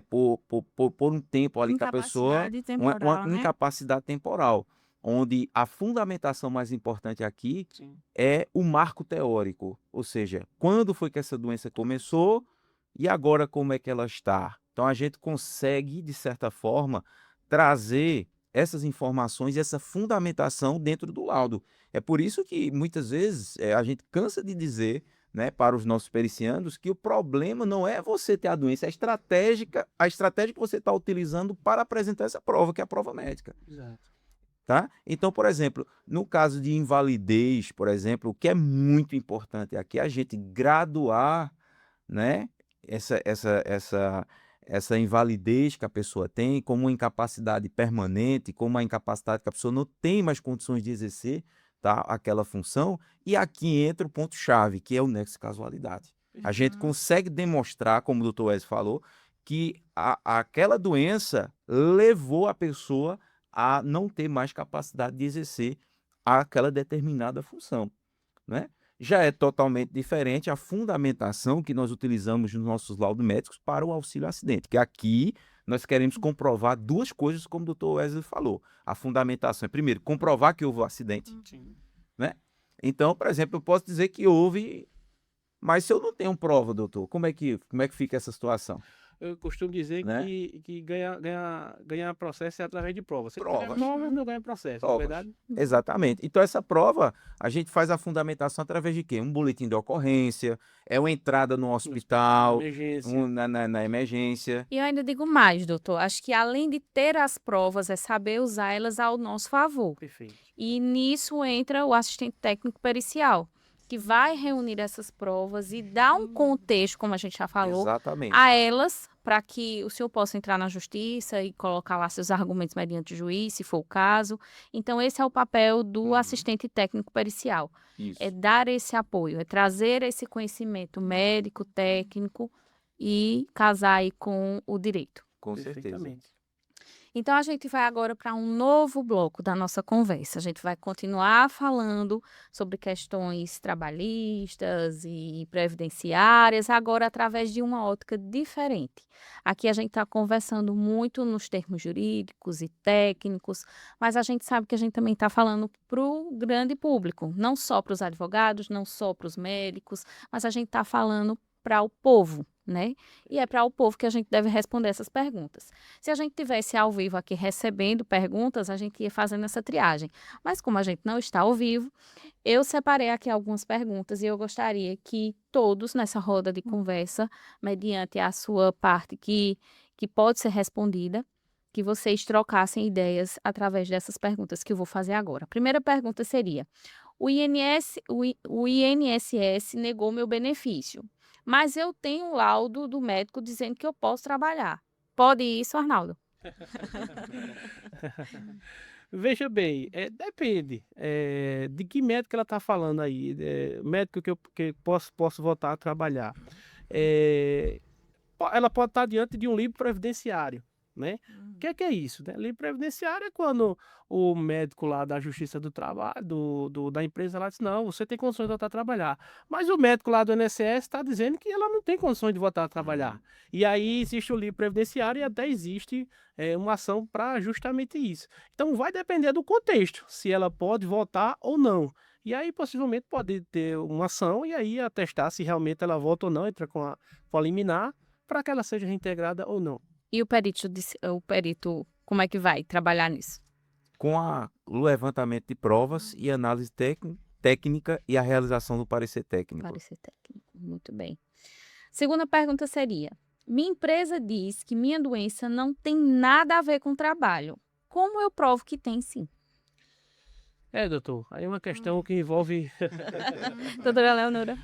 por um tempo ali que a pessoa, Incapacidade temporal, né? incapacidade temporal, onde a fundamentação mais importante aqui Sim. é o marco teórico, ou seja, quando foi que essa doença começou e agora como é que ela está. Então a gente consegue, de certa forma, trazer essas informações e essa fundamentação dentro do laudo. É por isso que muitas vezes a gente cansa de dizer, né, para os nossos periciandos que o problema não é você ter a doença, é a estratégia que você está utilizando para apresentar essa prova, que é a prova médica. Exato. Tá? Então, por exemplo, no caso de invalidez, por exemplo, o que é muito importante aqui é a gente graduar, né, essa invalidez que a pessoa tem como uma incapacidade permanente, como uma incapacidade que a pessoa não tem mais condições de exercer, tá, aquela função. E aqui entra o ponto-chave, que é o nexo de casualidade. A gente consegue demonstrar, como o doutor Wesley falou, que aquela doença levou a pessoa a não ter mais capacidade de exercer aquela determinada função, né? Já é totalmente diferente a fundamentação que nós utilizamos nos nossos laudos médicos para o auxílio acidente, que aqui nós queremos comprovar duas coisas, como o doutor Wesley falou. A fundamentação é, primeiro, comprovar que houve um acidente, Sim. né? Então, por exemplo, eu posso dizer que houve, mas se eu não tenho prova, doutor, como é que fica essa situação? Eu costumo dizer, Né? que ganhar processo é através de provas. Você Provas. ganha prova, não ganha processo, não é Provas. verdade? Exatamente. Então, essa prova, a gente faz a fundamentação através de quê? Um boletim de ocorrência, é uma entrada no hospital, Emergência. na emergência. E eu ainda digo mais, doutor. Acho que além de ter as provas, é saber usar elas ao nosso favor. Perfeito. E nisso entra o assistente técnico pericial, que vai reunir essas provas e dar um contexto, como a gente já falou, Exatamente. a elas, para que o senhor possa entrar na justiça e colocar lá seus argumentos mediante o juiz, se for o caso. Então, esse é o papel do assistente técnico pericial. Isso. É dar esse apoio, é trazer esse conhecimento médico, técnico e casar aí com o direito. Com certeza. Perfeitamente. Então, a gente vai agora para um novo bloco da nossa conversa. A gente vai continuar falando sobre questões trabalhistas e previdenciárias, agora através de uma ótica diferente. Aqui a gente está conversando muito nos termos jurídicos e técnicos, mas a gente sabe que a gente também está falando para o grande público, não só para os advogados, não só para os médicos, mas a gente está falando para o povo, né? E é para o povo que a gente deve responder essas perguntas. Se a gente tivesse ao vivo aqui recebendo perguntas, a gente ia fazendo essa triagem. Mas como a gente não está ao vivo, eu separei aqui algumas perguntas e eu gostaria que todos nessa roda de conversa, mediante a sua parte que pode ser respondida, que vocês trocassem ideias através dessas perguntas que eu vou fazer agora. A primeira pergunta seria: o INSS negou meu benefício, mas eu tenho um laudo do médico dizendo que eu posso trabalhar. Pode isso, Arnaldo? Veja bem, depende de que médico ela está falando aí. Médico que posso voltar a trabalhar. Ela pode estar diante de um livro previdenciário, né? O que é isso? Né? Livro previdenciário é quando o médico lá da Justiça do Trabalho, da empresa lá diz, não, você tem condições de voltar a trabalhar. Mas o médico lá do INSS está dizendo que ela não tem condições de voltar a trabalhar. E aí existe o livro previdenciário e até existe uma ação para justamente isso. Então vai depender do contexto, se ela pode voltar ou não. E aí, possivelmente, pode ter uma ação e aí atestar se realmente ela volta ou não, entra com a liminar, para que ela seja reintegrada ou não. E o perito, como é que vai trabalhar nisso? Com o levantamento de provas e análise técnica e a realização do parecer técnico. Parecer técnico. Muito bem. Segunda pergunta seria: minha empresa diz que minha doença não tem nada a ver com o trabalho. Como eu provo que tem sim? Doutor, aí é uma questão que envolve... Doutora Leonora.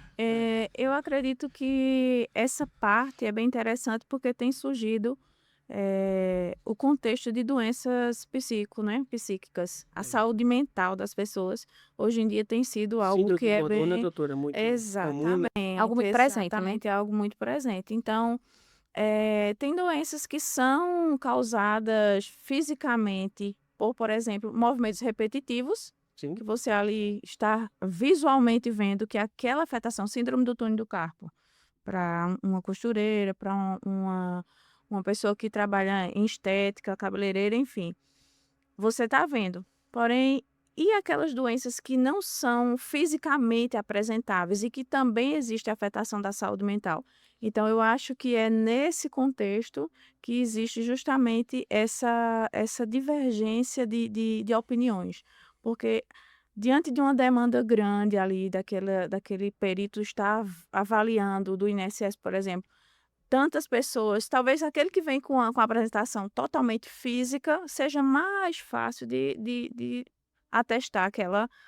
Eu acredito que essa parte é bem interessante porque tem surgido o contexto de doenças psíquicas. A saúde mental das pessoas hoje em dia tem sido algo Síndrome que do é pavor, né, bem... doutora? É muito comum, né? Exatamente, Algo muito presente, né? exatamente, é algo muito presente. Então, tem doenças que são causadas fisicamente por exemplo, movimentos repetitivos, Sim. que você ali está visualmente vendo que aquela afetação, síndrome do túnel do carpo, para uma costureira, para uma pessoa que trabalha em estética, cabeleireira, enfim, você está vendo. Porém, e aquelas doenças que não são fisicamente apresentáveis e que também existe afetação da saúde mental? Então, eu acho que é nesse contexto que existe justamente essa divergência de opiniões. Porque, diante de uma demanda grande ali, daquele perito estar avaliando do INSS, por exemplo, tantas pessoas, talvez aquele que vem com a apresentação totalmente física seja mais fácil de atestar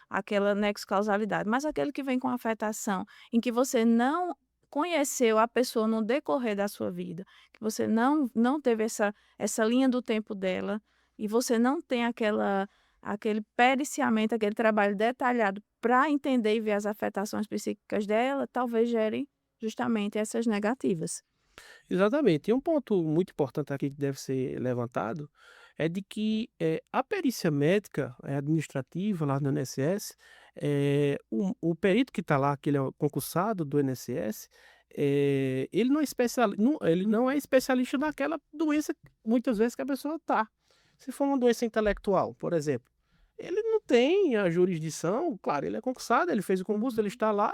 aquela nexo-causalidade, mas aquele que vem com afetação em que você não conheceu a pessoa no decorrer da sua vida, que você não teve essa linha do tempo dela e você não tem aquele periciamento, aquele trabalho detalhado para entender e ver as afetações psíquicas dela, talvez gere justamente essas negativas. Exatamente. E um ponto muito importante aqui que deve ser levantado é de que a perícia médica administrativa lá no INSS, o perito que está lá, que ele é o concursado do INSS, ele não é especialista naquela doença, muitas vezes, que a pessoa está. Se for uma doença intelectual, por exemplo, ele não tem a jurisdição, claro, ele é concursado, ele fez o concurso, ele está lá,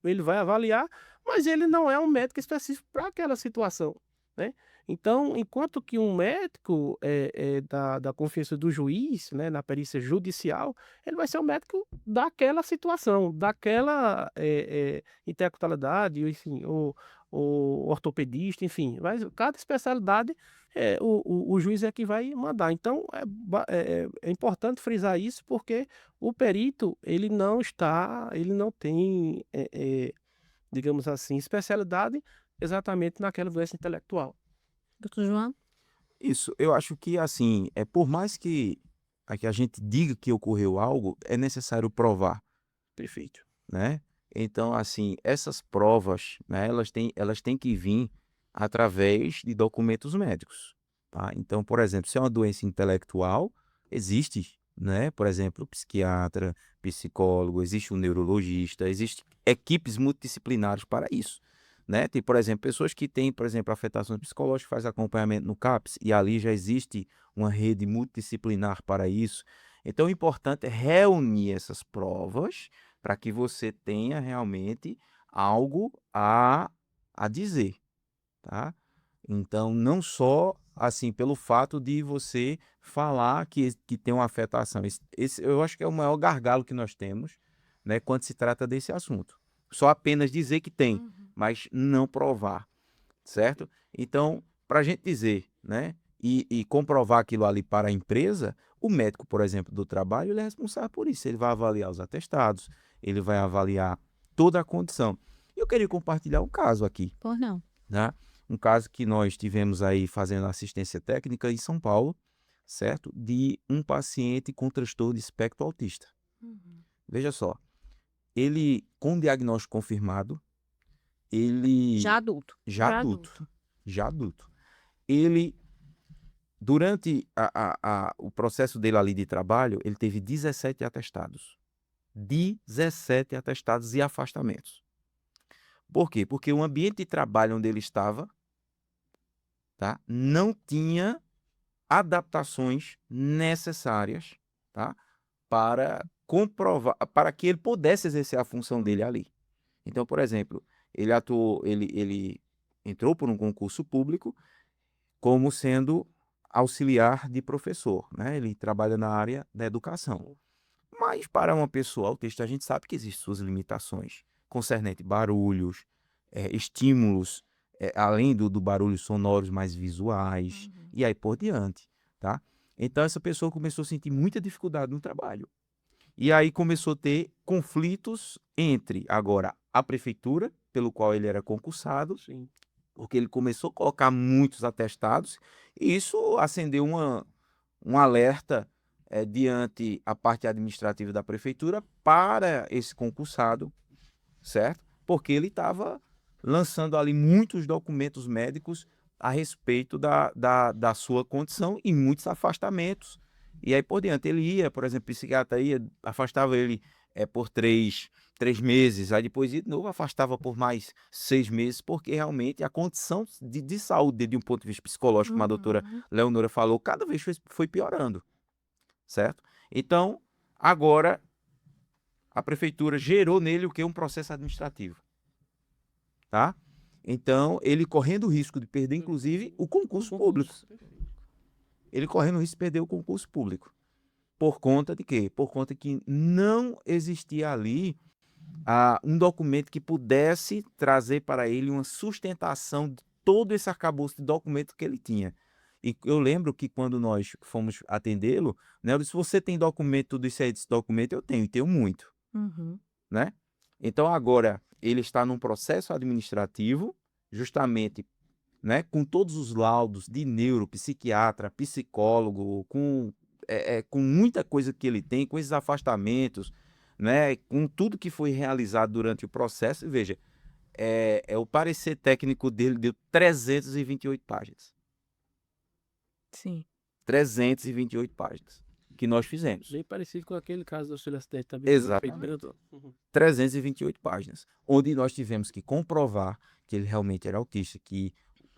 ele vai avaliar, mas ele não é um médico específico para aquela situação, né? Então, enquanto que um médico da confiança do juiz, né, na perícia judicial, ele vai ser um médico daquela situação, daquela interculturalidade, enfim, ou ortopedista, enfim, mas cada especialidade o juiz é que vai mandar. Então, é importante frisar isso porque o perito, ele não tem digamos assim, especialidade exatamente naquela doença intelectual. Doutor João? Isso, eu acho que assim, por mais que a gente diga que ocorreu algo, é necessário provar, Perfeito. né? Então, assim, essas provas, né, elas têm que vir através de documentos médicos, tá? Então, por exemplo, se é uma doença intelectual, existe, né, por exemplo, psiquiatra, psicólogo, existe um neurologista, existe equipes multidisciplinares para isso, né? Tem, por exemplo, pessoas que têm, por exemplo, afetações psicológicas, faz acompanhamento no CAPS e ali já existe uma rede multidisciplinar para isso. Então, o importante é reunir essas provas para que você tenha realmente algo a dizer, tá? Então, não só assim pelo fato de você falar que tem uma afetação. Esse eu acho que é o maior gargalo que nós temos, né, quando se trata desse assunto. Só apenas dizer que tem, mas não provar, certo? Então, para a gente dizer, né, e comprovar aquilo ali para a empresa, o médico, por exemplo, do trabalho, ele é responsável por isso. Ele vai avaliar os atestados, ele vai avaliar toda a condição. E eu queria compartilhar um caso aqui, Por não. né? Um caso que nós tivemos aí fazendo assistência técnica em São Paulo, certo? De um paciente com transtorno de espectro autista. Veja só, ele com diagnóstico confirmado, ele Já adulto. já adulto, já adulto. Ele durante o processo dele ali de trabalho, ele teve 17 atestados. 17 atestados e afastamentos. Por quê? Porque o ambiente de trabalho onde ele estava, tá, não tinha adaptações necessárias, tá, para comprovar, para que ele pudesse exercer a função dele ali. Então, por exemplo, ele entrou por um concurso público como sendo auxiliar de professor, né? Ele trabalha na área da educação. Mas para uma pessoa autista, a gente sabe que existem suas limitações, concernente barulhos, estímulos, além do barulhos sonoros mais visuais, e aí por diante, tá? Então essa pessoa começou a sentir muita dificuldade no trabalho. E aí começou a ter conflitos entre, agora, a prefeitura, pelo qual ele era concursado, Sim. porque ele começou a colocar muitos atestados, e isso acendeu um alerta diante a parte administrativa da prefeitura para esse concursado, certo? Porque ele estava lançando ali muitos documentos médicos a respeito da sua condição e muitos afastamentos. E aí por diante, ele ia, por exemplo, o psiquiatra ia, afastava ele por 3 meses, aí depois de novo afastava por mais 6 meses, porque realmente a condição de saúde dele, de um ponto de vista psicológico, como a doutora Leonora falou, cada vez foi piorando, certo? Então, agora, a prefeitura gerou nele o que? Um processo administrativo, tá? Então, ele correndo o risco de perder, inclusive, o concurso público. Ele correndo o risco de perder o concurso público. Por conta de quê? Por conta que não existia ali um documento que pudesse trazer para ele uma sustentação de todo esse arcabouço de documento que ele tinha. E eu lembro que quando nós fomos atendê-lo, né, eu disse, você tem documento, tudo isso aí, desse documento eu tenho, e tenho muito. Né? Então agora ele está num processo administrativo, justamente, né, com todos os laudos de neuro, psiquiatra, psicólogo, com muita coisa que ele tem, com esses afastamentos, né, com tudo que foi realizado durante o processo. E veja, o parecer técnico dele deu 328 páginas. Sim. 328 páginas que nós fizemos. Bem parecido com aquele caso do auxílio acidente também. Exatamente. 328 páginas, onde nós tivemos que comprovar que ele realmente era autista,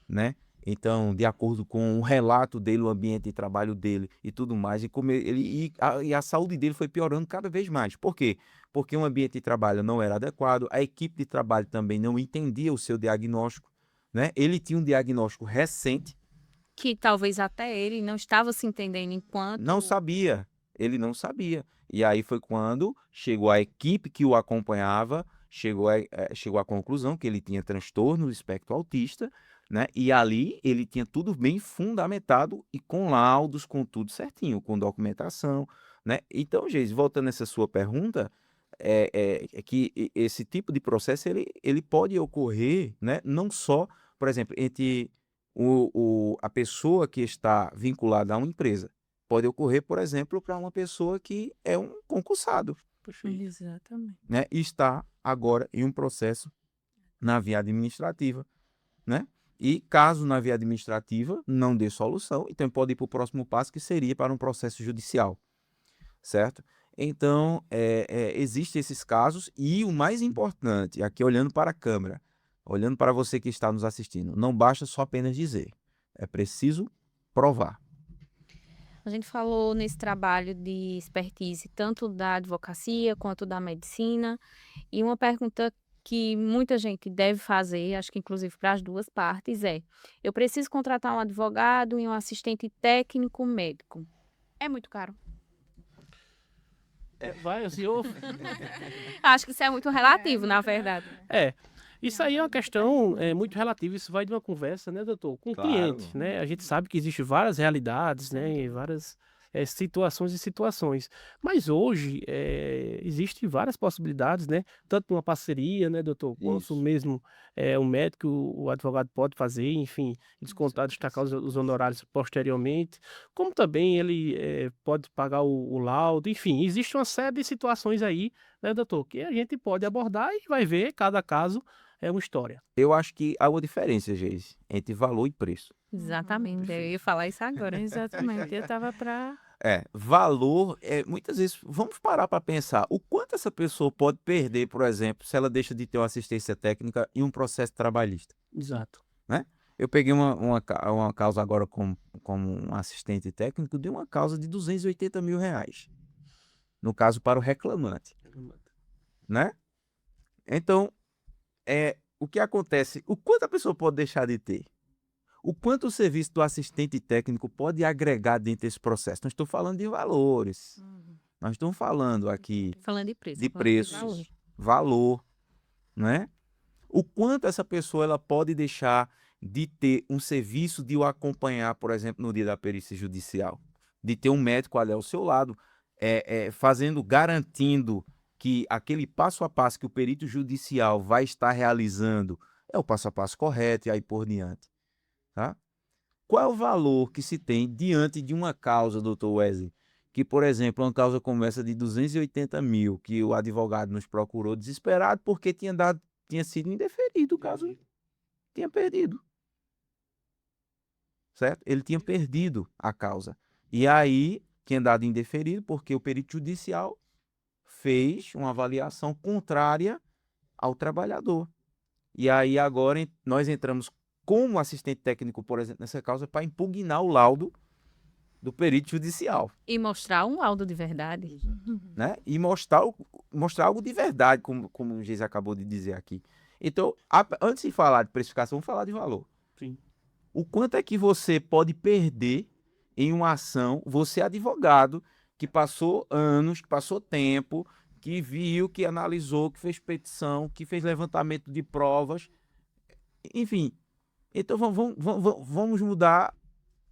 né? Então, de acordo com o relato dele, o ambiente de trabalho dele e tudo mais, e a saúde dele foi piorando cada vez mais. Por quê? Porque o ambiente de trabalho não era adequado, a equipe de trabalho também não entendia o seu diagnóstico, né? Ele tinha um diagnóstico recente. Que talvez até ele não estava se entendendo enquanto... Não sabia, ele não sabia. E aí foi quando chegou a equipe que o acompanhava, chegou à conclusão que ele tinha transtorno do espectro autista, né? E ali ele tinha tudo bem fundamentado e com laudos, com tudo certinho, com documentação, né? Então, Geise, voltando a essa sua pergunta, que esse tipo de processo ele pode ocorrer, né? Não só, por exemplo, entre a pessoa que está vinculada a uma empresa. Pode ocorrer, por exemplo, para uma pessoa que é um concursado. Exatamente. Né? E está agora em um processo na via administrativa, né? E caso na via administrativa não dê solução, então pode ir para o próximo passo, que seria para um processo judicial, certo? Então, existem esses casos e o mais importante, aqui olhando para a câmera, olhando para você que está nos assistindo, não basta só apenas dizer, é preciso provar. A gente falou nesse trabalho de expertise tanto da advocacia quanto da medicina, e uma pergunta que muita gente deve fazer, acho que inclusive para as duas partes, eu preciso contratar um advogado e um assistente técnico médico. É muito caro? Vai, assim, eu... Acho que isso é muito relativo, na verdade. Isso aí é uma questão muito relativa, isso vai de uma conversa, né, doutor, com o cliente, né? A gente sabe que existem várias realidades, né, e várias situações e situações, mas hoje existem várias possibilidades, né, tanto uma parceria, né, doutor, quanto mesmo o médico, o advogado pode fazer, enfim, descontar, destacar os honorários posteriormente, como também ele pode pagar o laudo, enfim, existe uma série de situações aí, né, doutor, que a gente pode abordar e vai ver cada caso. É uma história. Eu acho que há uma diferença, Geise, entre valor e preço. Exatamente, eu ia falar isso agora. Exatamente, eu estava para... Valor, muitas vezes, vamos parar para pensar, o quanto essa pessoa pode perder, por exemplo, se ela deixa de ter uma assistência técnica em um processo trabalhista. Exato. Né? Eu peguei uma causa agora como um assistente técnico de uma causa de R$280 mil. no caso para o reclamante, né? Então, o que acontece? O quanto a pessoa pode deixar de ter? O quanto o serviço do assistente técnico pode agregar dentro desse processo? Nós estamos falando de valores. Nós estamos falando aqui Falando de preço. de falando de preços, valor, né? O quanto essa pessoa ela pode deixar de ter um serviço de o acompanhar, por exemplo, no dia da perícia judicial, de ter um médico ali ao seu lado, garantindo que aquele passo a passo que o perito judicial vai estar realizando é o passo a passo correto e aí por diante, tá? Qual é o valor que se tem diante de uma causa, doutor Wesley, que, por exemplo, uma causa como essa de 280 mil, que o advogado nos procurou desesperado porque tinha sido indeferido, o caso tinha perdido, certo? Ele tinha perdido a causa. E aí, tinha dado indeferido porque o perito judicial fez uma avaliação contrária ao trabalhador. E aí, agora, nós entramos como assistente técnico, por exemplo, nessa causa, para impugnar o laudo do perito judicial. E mostrar um laudo de verdade. Né? E mostrar algo de verdade, como o Geis acabou de dizer aqui. Então, antes de falar de precificação, vamos falar de valor. Sim. O quanto é que você pode perder em uma ação, você advogado, que passou anos, que passou tempo, que viu, que analisou, que fez petição, que fez levantamento de provas, enfim. Então, vamos mudar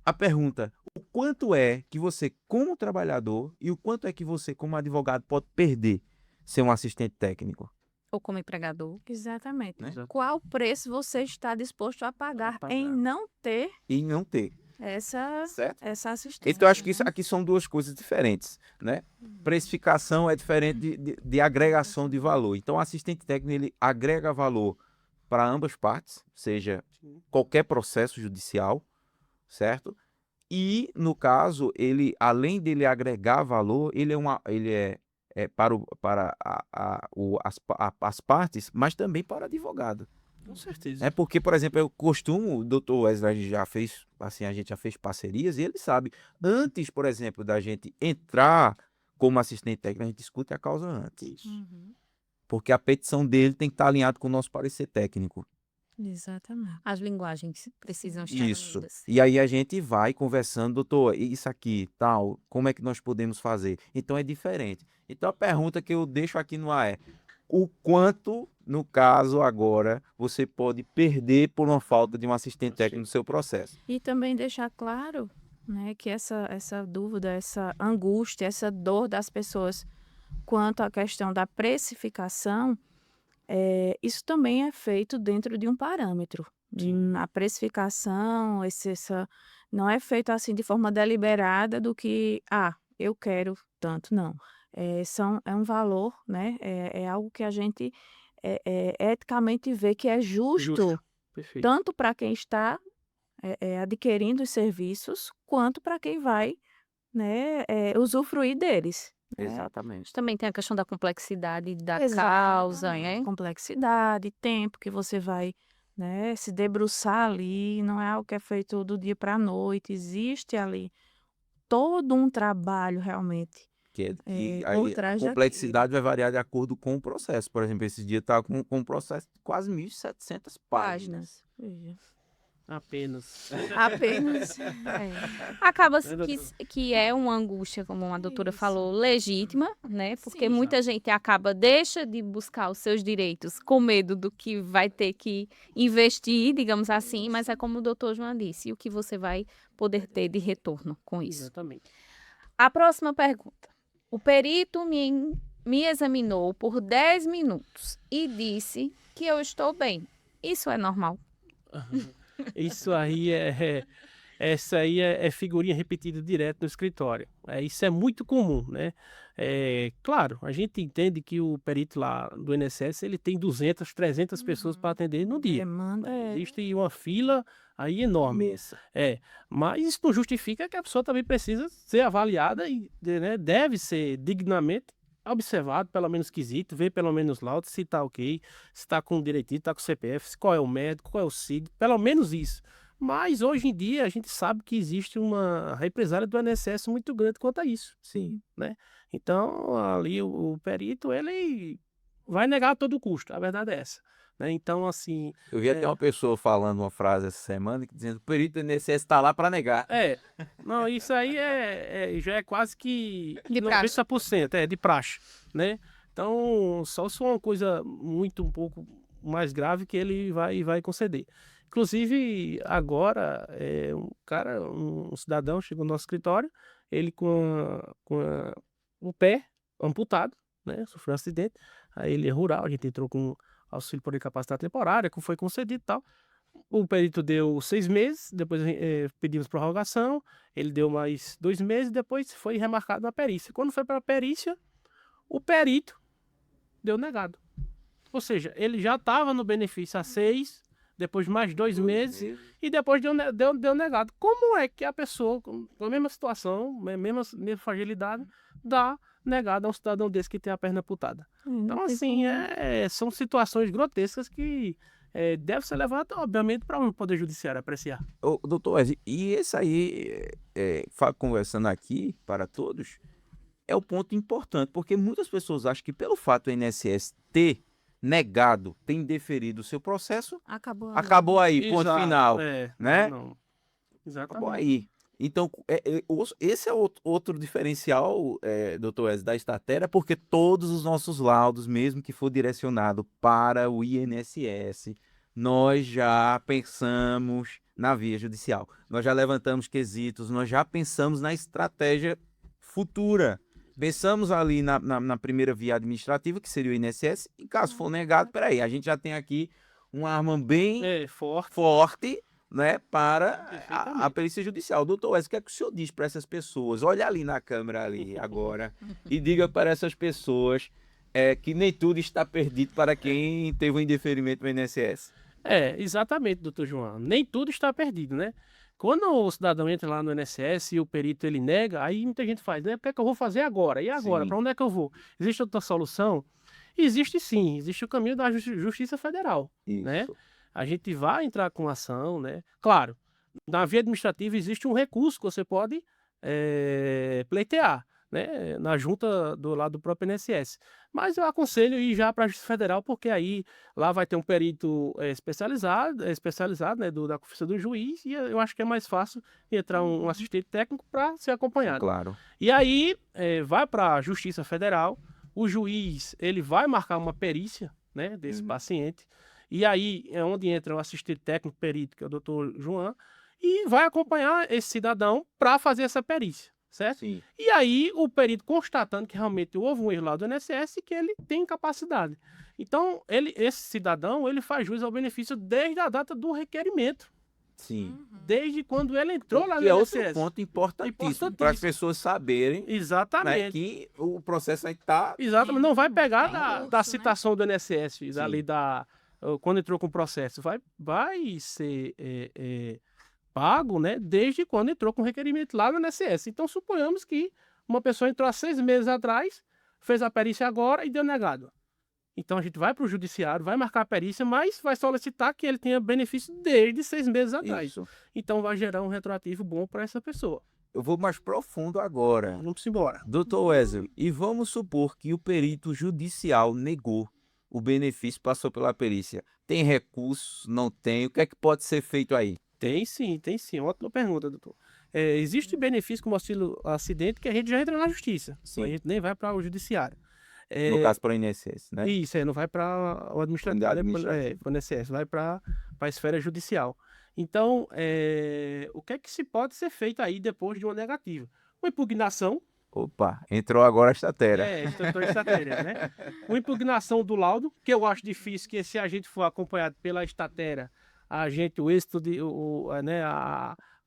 a pergunta. O quanto é que você, como trabalhador, e o quanto é que você, como advogado, pode perder ser um assistente técnico? Ou como empregador. Exatamente. Né? Qual preço você está disposto a pagar em não ter E não ter. essa assistência? Então, eu acho que isso aqui são duas coisas diferentes, né? Precificação é diferente de agregação de valor. Então, o assistente técnico, ele agrega valor para ambas partes, seja qualquer processo judicial, certo? E, no caso, ele, além dele agregar valor, ele é para as partes, mas também para o advogado. Com certeza. É porque, por exemplo, eu costumo, o doutor Wesley já fez, assim, a gente já fez parcerias e ele sabe, antes, por exemplo, da gente entrar como assistente técnico, a gente discute a causa antes. Porque a petição dele tem que estar alinhada com o nosso parecer técnico. Exatamente. As linguagens precisam estar Isso. unidas. E aí a gente vai conversando, doutor, isso aqui, tal, como é que nós podemos fazer? Então é diferente. Então a pergunta que eu deixo aqui no ar é: o quanto, no caso agora, você pode perder por uma falta de um assistente técnico no seu processo? E também deixar claro, né, que essa dúvida, essa angústia, essa dor das pessoas quanto à questão da precificação, isso também é feito dentro de um parâmetro. A precificação, não é feito assim de forma deliberada do que, eu quero tanto, não. É um valor, né? É algo que a gente eticamente vê que é justo. Perfeito. Tanto para quem está adquirindo os serviços, quanto para quem vai, né, usufruir deles. Exatamente. Também tem a questão da complexidade da Exatamente. causa, né? Complexidade, tempo que você vai, né, se debruçar ali, não é algo que é feito do dia para a noite, existe ali todo um trabalho realmente. E por aí, a trás complexidade vai variar de acordo com o processo. Por exemplo, esse dia está com um processo de quase 1.700 páginas. Veja. Apenas. Apenas. Acaba Né, doutor? que é uma angústia, como a doutora Isso. falou, legítima, né? Porque Sim. muita gente deixa de buscar os seus direitos com medo do que vai ter que investir, digamos assim, mas é como o doutor João disse, e o que você vai poder ter de retorno com isso. Exatamente. A próxima pergunta. O perito me examinou por 10 minutos e disse que eu estou bem. Isso é normal? Isso aí essa aí é figurinha repetida direto no escritório. Isso é muito comum, né? Claro, a gente entende que o perito lá do INSS, ele tem 200, 300 pessoas para atender no dia. Demanda. Existe uma fila aí enorme. Imensa. Mas isso não justifica que a pessoa também precisa ser avaliada e, né, deve ser dignamente observado, pelo menos quesito, ver pelo menos laudo, se tá ok, se tá com direitinho, tá com CPF, qual é o médico, qual é o CID, pelo menos isso. Mas hoje em dia a gente sabe que existe uma represália do INSS muito grande quanto a isso. Sim. Então, ali o perito, ele vai negar a todo custo, a verdade é essa. Né? Então, assim, Eu vi até uma pessoa falando uma frase essa semana, dizendo que o perito do INSS está lá para negar. não, isso aí já é quase que De praxe. 90%, de praxe, né? Então, só se for uma coisa um pouco mais grave que ele vai conceder. Inclusive, agora, um cidadão chegou no nosso escritório, ele com o pé amputado, né? Sofreu um acidente, aí ele é rural, a gente entrou com auxílio por incapacidade temporária, que foi concedido e tal. O perito deu 6 meses, depois pedimos prorrogação, ele deu mais 2 meses, depois foi remarcado na perícia. Quando foi para a perícia, o perito deu negado. Ou seja, ele já estava no benefício há 6, depois mais 2 meses, e depois deu negado. Como é que a pessoa, com a mesma situação, mesma fragilidade, dá negado a um cidadão desse que tem a perna amputada? Então, assim, são situações grotescas que deve ser levado, obviamente, para o Poder Judiciário apreciar. Ô, doutor Wesley, e esse aí, conversando aqui para todos, é o ponto importante, porque muitas pessoas acham que pelo fato do INSS ter negado, ter indeferido o seu processo, acabou aí, ponto Exato, final, né? Não. Exatamente. Acabou aí. Então, esse é outro diferencial, doutor Wesley, da Statera, porque todos os nossos laudos, mesmo que for direcionado para o INSS, nós já pensamos na via judicial. Nós já levantamos quesitos, nós já pensamos na estratégia futura. Pensamos ali na primeira via administrativa, que seria o INSS, e caso for negado, peraí, a gente já tem aqui uma arma bem forte, né, para a perícia judicial. Doutor Wesley, o que é que o senhor diz para essas pessoas? Olha ali na câmera ali agora e diga para essas pessoas que nem tudo está perdido para quem teve um indeferimento no INSS. Exatamente, doutor João. Nem tudo está perdido, né? Quando o cidadão entra lá no INSS e o perito ele nega, aí muita gente faz, né? O que é que eu vou fazer agora? E agora? Para onde é que eu vou? Existe outra solução? Existe sim, existe o caminho da Justiça Federal, né? A gente vai entrar com ação, né? Claro, na via administrativa existe um recurso que você pode pleitear, né? Na junta do lado do próprio INSS. Mas eu aconselho ir já para a Justiça Federal, porque aí lá vai ter um perito especializado, né? Da confiança do juiz, e eu acho que é mais fácil entrar um assistente técnico para ser acompanhado. Claro. E aí vai para a Justiça Federal, o juiz ele vai marcar uma perícia, né, desse paciente. E aí é onde entra o assistente técnico perito, que é o doutor João, e vai acompanhar esse cidadão para fazer essa perícia, certo? Sim. E aí o perito constatando que realmente houve um erro lá do INSS e que ele tem capacidade. Então, esse cidadão, ele faz jus ao benefício desde a data do requerimento. Sim. Desde quando ele entrou lá no Que é INSS. outro ponto importantíssimo para as pessoas saberem, Exatamente. né, que o processo aí está... Exatamente. Não vai pegar da citação do INSS, ali quando entrou com o processo. Vai ser pago, né, desde quando entrou com o requerimento lá no INSS. Então, suponhamos que uma pessoa entrou há 6 meses atrás, fez a perícia agora e deu negado. Então, a gente vai para o judiciário, vai marcar a perícia, mas vai solicitar que ele tenha benefício desde 6 meses atrás. Isso. Então, vai gerar um retroativo bom para essa pessoa. Eu vou mais profundo agora. Vamos embora. Doutor Wesley, e vamos supor que o perito judicial negou o benefício, passou pela perícia. Tem recurso? Não tem? O que é que pode ser feito aí? Tem sim. Ótima pergunta, doutor. Existe benefício como auxílio acidente que a gente já entra na justiça. Sim. A gente nem vai para o judiciário. No caso, para o INSS, né? Isso, não vai para o administrativo, para o INSS, vai para a esfera judicial. Então, o que é que se pode ser feito aí depois de uma negativa? Uma impugnação. Opa, entrou agora a Statera. Entrou a Statera, né? Uma impugnação do laudo, que eu acho difícil, que se a gente for acompanhado pela Statera, o êxito,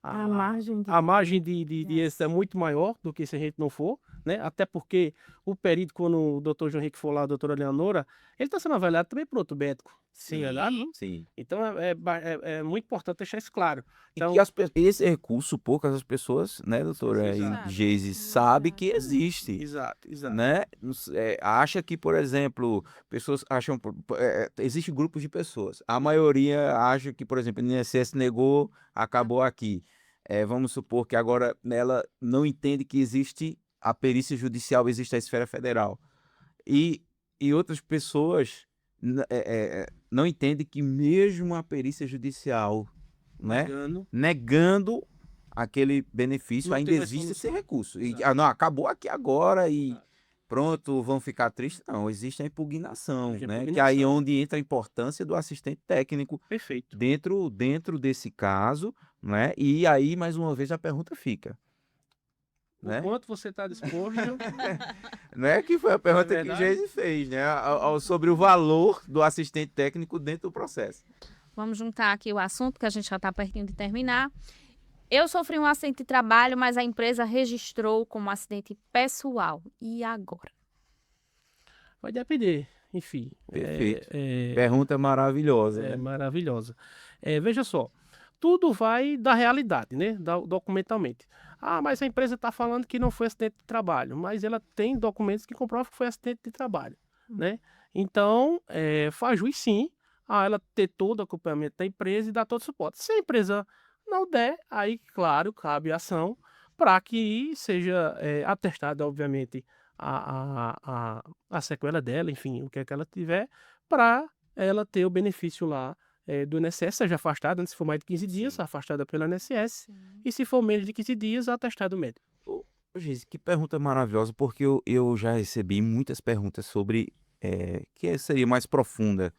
a margem de êxito é muito maior do que se a gente não for, né? Até porque o perito, quando o doutor João Henrique for lá, a doutora Leonora, ele está sendo avaliado também por outro médico. Sim, verdade? Sim. Então, é muito importante deixar isso claro. Então, Esse recurso, poucas pessoas, né, doutora Exato. Geise, sabe que existe. exato. Né? Acha que, por exemplo, pessoas acham. Existem grupos de pessoas. A maioria acha que, por exemplo, o INSS negou, acabou aqui. Vamos supor que agora ela não entende que existe a perícia judicial, existe a esfera federal. E outras pessoas não entendem que mesmo a perícia judicial, né, negando aquele benefício, Não ainda tem mais existe esse solução. recurso. E, Exato. não, acabou aqui agora e pronto, vão ficar tristes. Não, existe a impugnação, Existe a né? Que impugnação. aí é onde entra a importância do assistente técnico Perfeito. dentro desse caso, né? E aí, mais uma vez, a pergunta fica. O Né? quanto você está disposto... Né? Que foi a pergunta que o verdade? Geise fez, né? Sobre o valor do assistente técnico dentro do processo. Vamos juntar aqui o assunto, que a gente já está pertinho de terminar. Eu sofri um acidente de trabalho, mas a empresa registrou como acidente pessoal. E agora? Vai depender, enfim. Perfeito. Pergunta maravilhosa. É né? maravilhosa. Veja só, tudo vai da realidade, né? Documentalmente. Ah, mas a empresa está falando que não foi acidente de trabalho, mas ela tem documentos que comprovam que foi acidente de trabalho, né? Então, faz juiz sim a ela ter todo o acompanhamento da empresa e dar todo o suporte. Se a empresa não der, aí, claro, cabe ação para que seja atestada, obviamente, a sequela dela, enfim, o que é que ela tiver, para ela ter o benefício lá do INSS, seja afastada, né? Se for mais de 15 dias, afastada pelo INSS, e se for menos de 15 dias, atestado médico. Ô, Geise, que pergunta maravilhosa, porque eu já recebi muitas perguntas sobre que seria mais profunda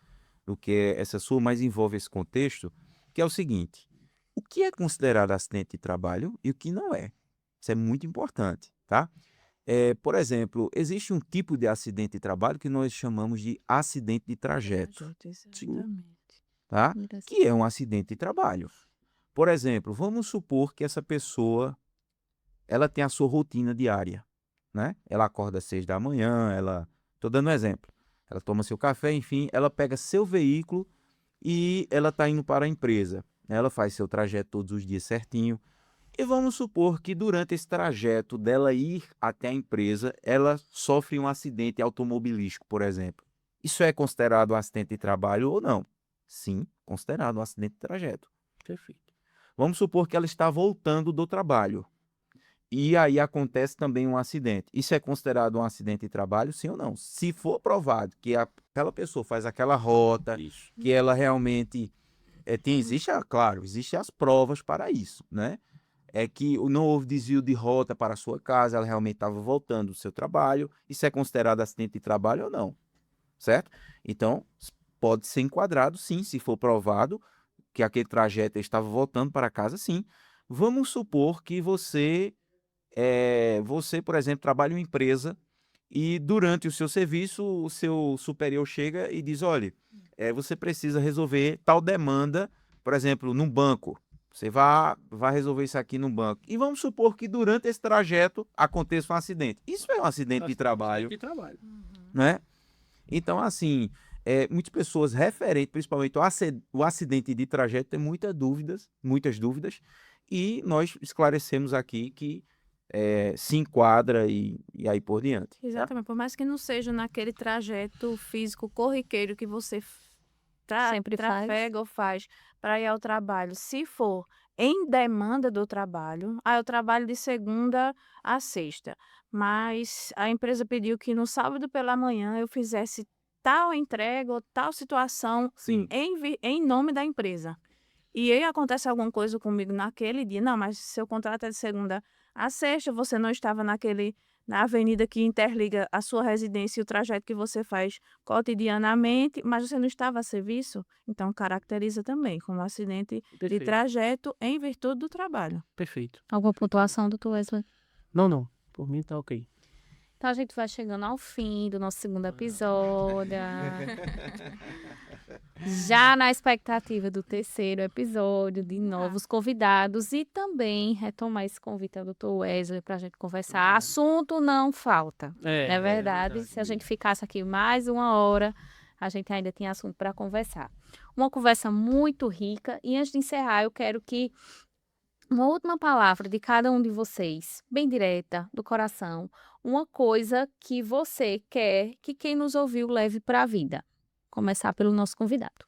do que essa sua, mas envolve esse contexto, que é o seguinte: o que é considerado acidente de trabalho e o que não é? Isso é muito importante, tá? Por exemplo, existe um tipo de acidente de trabalho que nós chamamos de acidente de trajeto, Exatamente. tá? Que é um acidente de trabalho. Por exemplo, vamos supor que essa pessoa ela tem a sua rotina diária, né? Ela acorda às 6 da manhã, tô dando um exemplo. Ela toma seu café, enfim, ela pega seu veículo e ela está indo para a empresa. Ela faz seu trajeto todos os dias certinho. E vamos supor que durante esse trajeto dela ir até a empresa, ela sofre um acidente automobilístico, por exemplo. Isso é considerado um acidente de trabalho ou não? Sim, considerado um acidente de trajeto. Perfeito. Vamos supor que ela está voltando do trabalho. E aí acontece também um acidente. Isso é considerado um acidente de trabalho, sim ou não? Se for provado que aquela pessoa faz aquela rota, que ela realmente claro, existem as provas para isso, né? É que não houve desvio de rota para a sua casa, ela realmente estava voltando do seu trabalho. Isso é considerado acidente de trabalho ou não? Certo? Então, pode ser enquadrado, sim, se for provado que aquele trajeto estava voltando para casa, sim. Vamos supor que você, por exemplo, trabalha em uma empresa e durante o seu serviço, o seu superior chega e diz, olha, você precisa resolver tal demanda, por exemplo, num banco. Você vai resolver isso aqui no banco. E vamos supor que durante esse trajeto aconteça um acidente. Isso é um acidente de trabalho, né? Então, assim, muitas pessoas referentes, principalmente o acidente de trajeto, tem muitas dúvidas, e nós esclarecemos aqui que se enquadra e aí por diante. Exatamente, por mais que não seja naquele trajeto físico corriqueiro que você Sempre faz. trafega ou faz para ir ao trabalho, se for em demanda do trabalho, eu trabalho de segunda a sexta, mas a empresa pediu que no sábado pela manhã eu fizesse tal entrega ou tal situação Sim. em nome da empresa. E aí acontece alguma coisa comigo naquele dia, não, mas seu contrato é de segunda a sexta, você não estava na avenida que interliga a sua residência e o trajeto que você faz cotidianamente, mas você não estava a serviço, então caracteriza também como acidente de Perfeito. trajeto em virtude do trabalho. Perfeito. Alguma pontuação, doutor Wesley? Não. Por mim tá ok. Então a gente vai chegando ao fim do nosso segundo episódio. Já na expectativa do terceiro episódio, de novos convidados e também retomar esse convite ao Dr. Wesley para a gente conversar. Assunto não falta, não é verdade? Se a gente ficasse aqui mais uma hora, a gente ainda tinha assunto para conversar. Uma conversa muito rica e antes de encerrar, eu quero que uma última palavra de cada um de vocês, bem direta, do coração, uma coisa que você quer que quem nos ouviu leve para a vida. Começar pelo nosso convidado.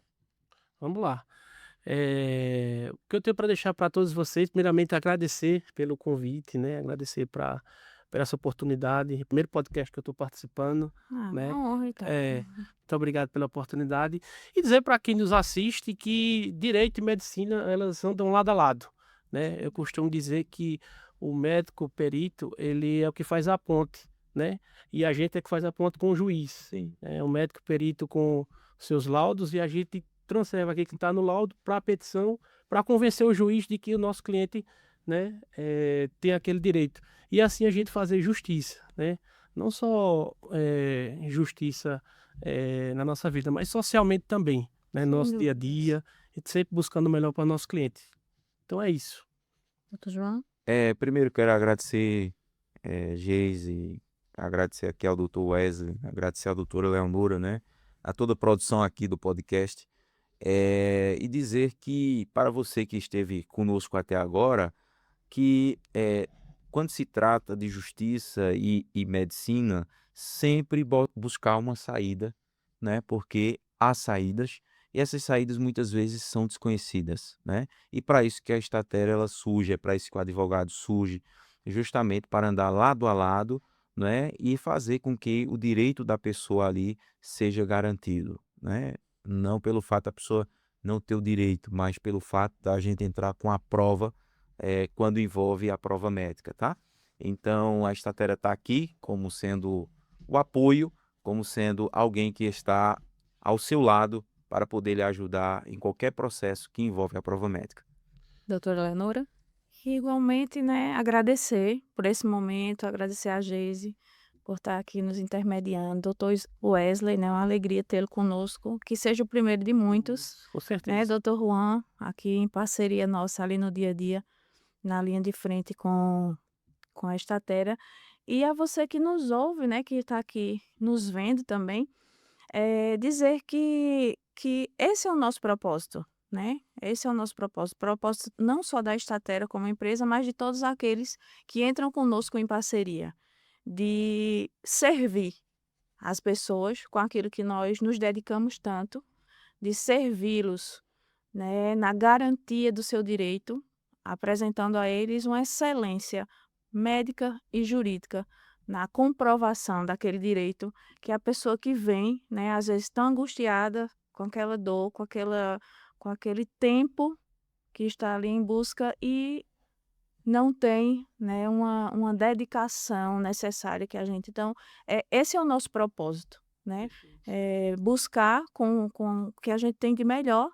Vamos lá. O que eu tenho para deixar para todos vocês, primeiramente, agradecer pelo convite, né? Agradecer por essa oportunidade, primeiro podcast que eu estou participando, né? Uma honra, então. Muito obrigado pela oportunidade. E dizer para quem nos assiste que direito e medicina, elas andam lado a lado, né? Eu costumo dizer que o médico, o perito, ele é o que faz a ponte, né? E a gente é que faz a ponte com o juiz. Sim. O médico perito com seus laudos e a gente transfere aqui que está no laudo para a petição, para convencer o juiz de que o nosso cliente, né, tem aquele direito. E assim a gente fazer justiça, né? Não só justiça na nossa vida, mas socialmente também, né? No nosso dia a dia, e sempre buscando o melhor para o nosso cliente. Então é isso. Doutor João? Primeiro quero agradecer, Geise, agradecer aqui ao Dr. Wesley, agradecer à doutora Leonora, né? A toda a produção aqui do podcast. E dizer que, para você que esteve conosco até agora, que quando se trata de justiça e medicina, sempre buscar uma saída, né? Porque há saídas, e essas saídas muitas vezes são desconhecidas, né? E para isso que a Statera ela surge, é para isso que o advogado surge, justamente para andar lado a lado, né? E fazer com que o direito da pessoa ali seja garantido, né? Não pelo fato da pessoa não ter o direito, mas pelo fato da gente entrar com a prova quando envolve a prova médica, tá? Então, a Statera está aqui como sendo o apoio, como sendo alguém que está ao seu lado para poder lhe ajudar em qualquer processo que envolve a prova médica. Doutora Leonora? Igualmente, né, agradecer por esse momento, agradecer a Geise por estar aqui nos intermediando. Doutor Wesley, né, uma alegria tê-lo conosco, que seja o primeiro de muitos. Com certeza. Né, doutor Juan, aqui em parceria nossa ali no dia a dia, na linha de frente com a Statera. E a você que nos ouve, né, que está aqui nos vendo também, dizer que esse é o nosso propósito, né? Esse é o nosso propósito não só da Statera como empresa, mas de todos aqueles que entram conosco em parceria, de servir as pessoas com aquilo que nós nos dedicamos tanto, de servi-los, né, na garantia do seu direito, apresentando a eles uma excelência médica e jurídica na comprovação daquele direito que a pessoa que vem, né, às vezes tão angustiada com aquela dor, com aquele tempo que está ali em busca e não tem, né, uma dedicação necessária que a gente... Então, esse é o nosso propósito, né? Buscar com o que a gente tem de melhor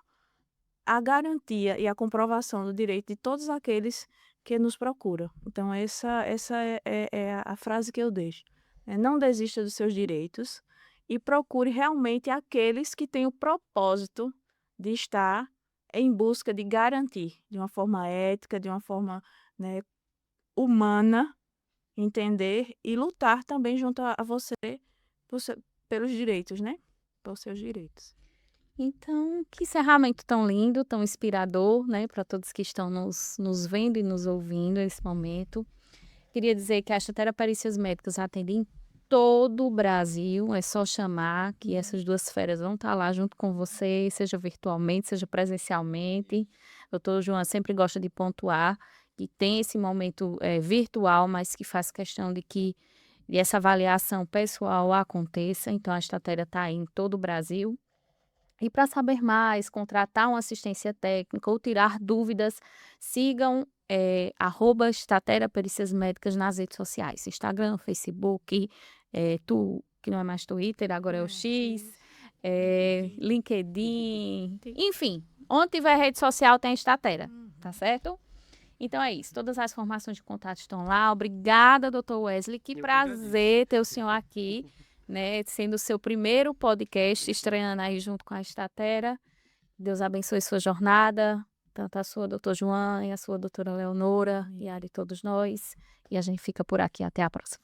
a garantia e a comprovação do direito de todos aqueles que nos procuram. Então, essa é a frase que eu deixo. Não desista dos seus direitos e procure realmente aqueles que têm o propósito de estar em busca de garantir, de uma forma ética, de uma forma, né, humana, entender e lutar também junto a você pelos direitos, né? Pelos seus direitos. Então, que encerramento tão lindo, tão inspirador, né, para todos que estão nos vendo e nos ouvindo nesse momento. Queria dizer que a Statera Perícias Médicas atende em todo o Brasil, é só chamar que essas duas feras vão estar lá junto com você, seja virtualmente, seja presencialmente. O doutor João sempre gosta de pontuar que tem esse momento virtual, mas que faz questão de que essa avaliação pessoal aconteça. Então, a Statera está aí em todo o Brasil. E para saber mais, contratar uma assistência técnica ou tirar dúvidas, sigam @Statera Perícias Médicas nas redes sociais. Instagram, Facebook, que não é mais Twitter, agora é o X, LinkedIn, enfim, onde tiver rede social tem a Statera, tá certo? Então é isso, todas as informações de contato estão lá. Obrigada, doutor Wesley, que prazer ter o senhor aqui. né? Sendo o seu primeiro podcast, estreando aí junto com a Estatera. Deus abençoe sua jornada, tanto a sua, doutor João, e a sua, doutora Leonora, e a de todos nós. E a gente fica por aqui. Até a próxima.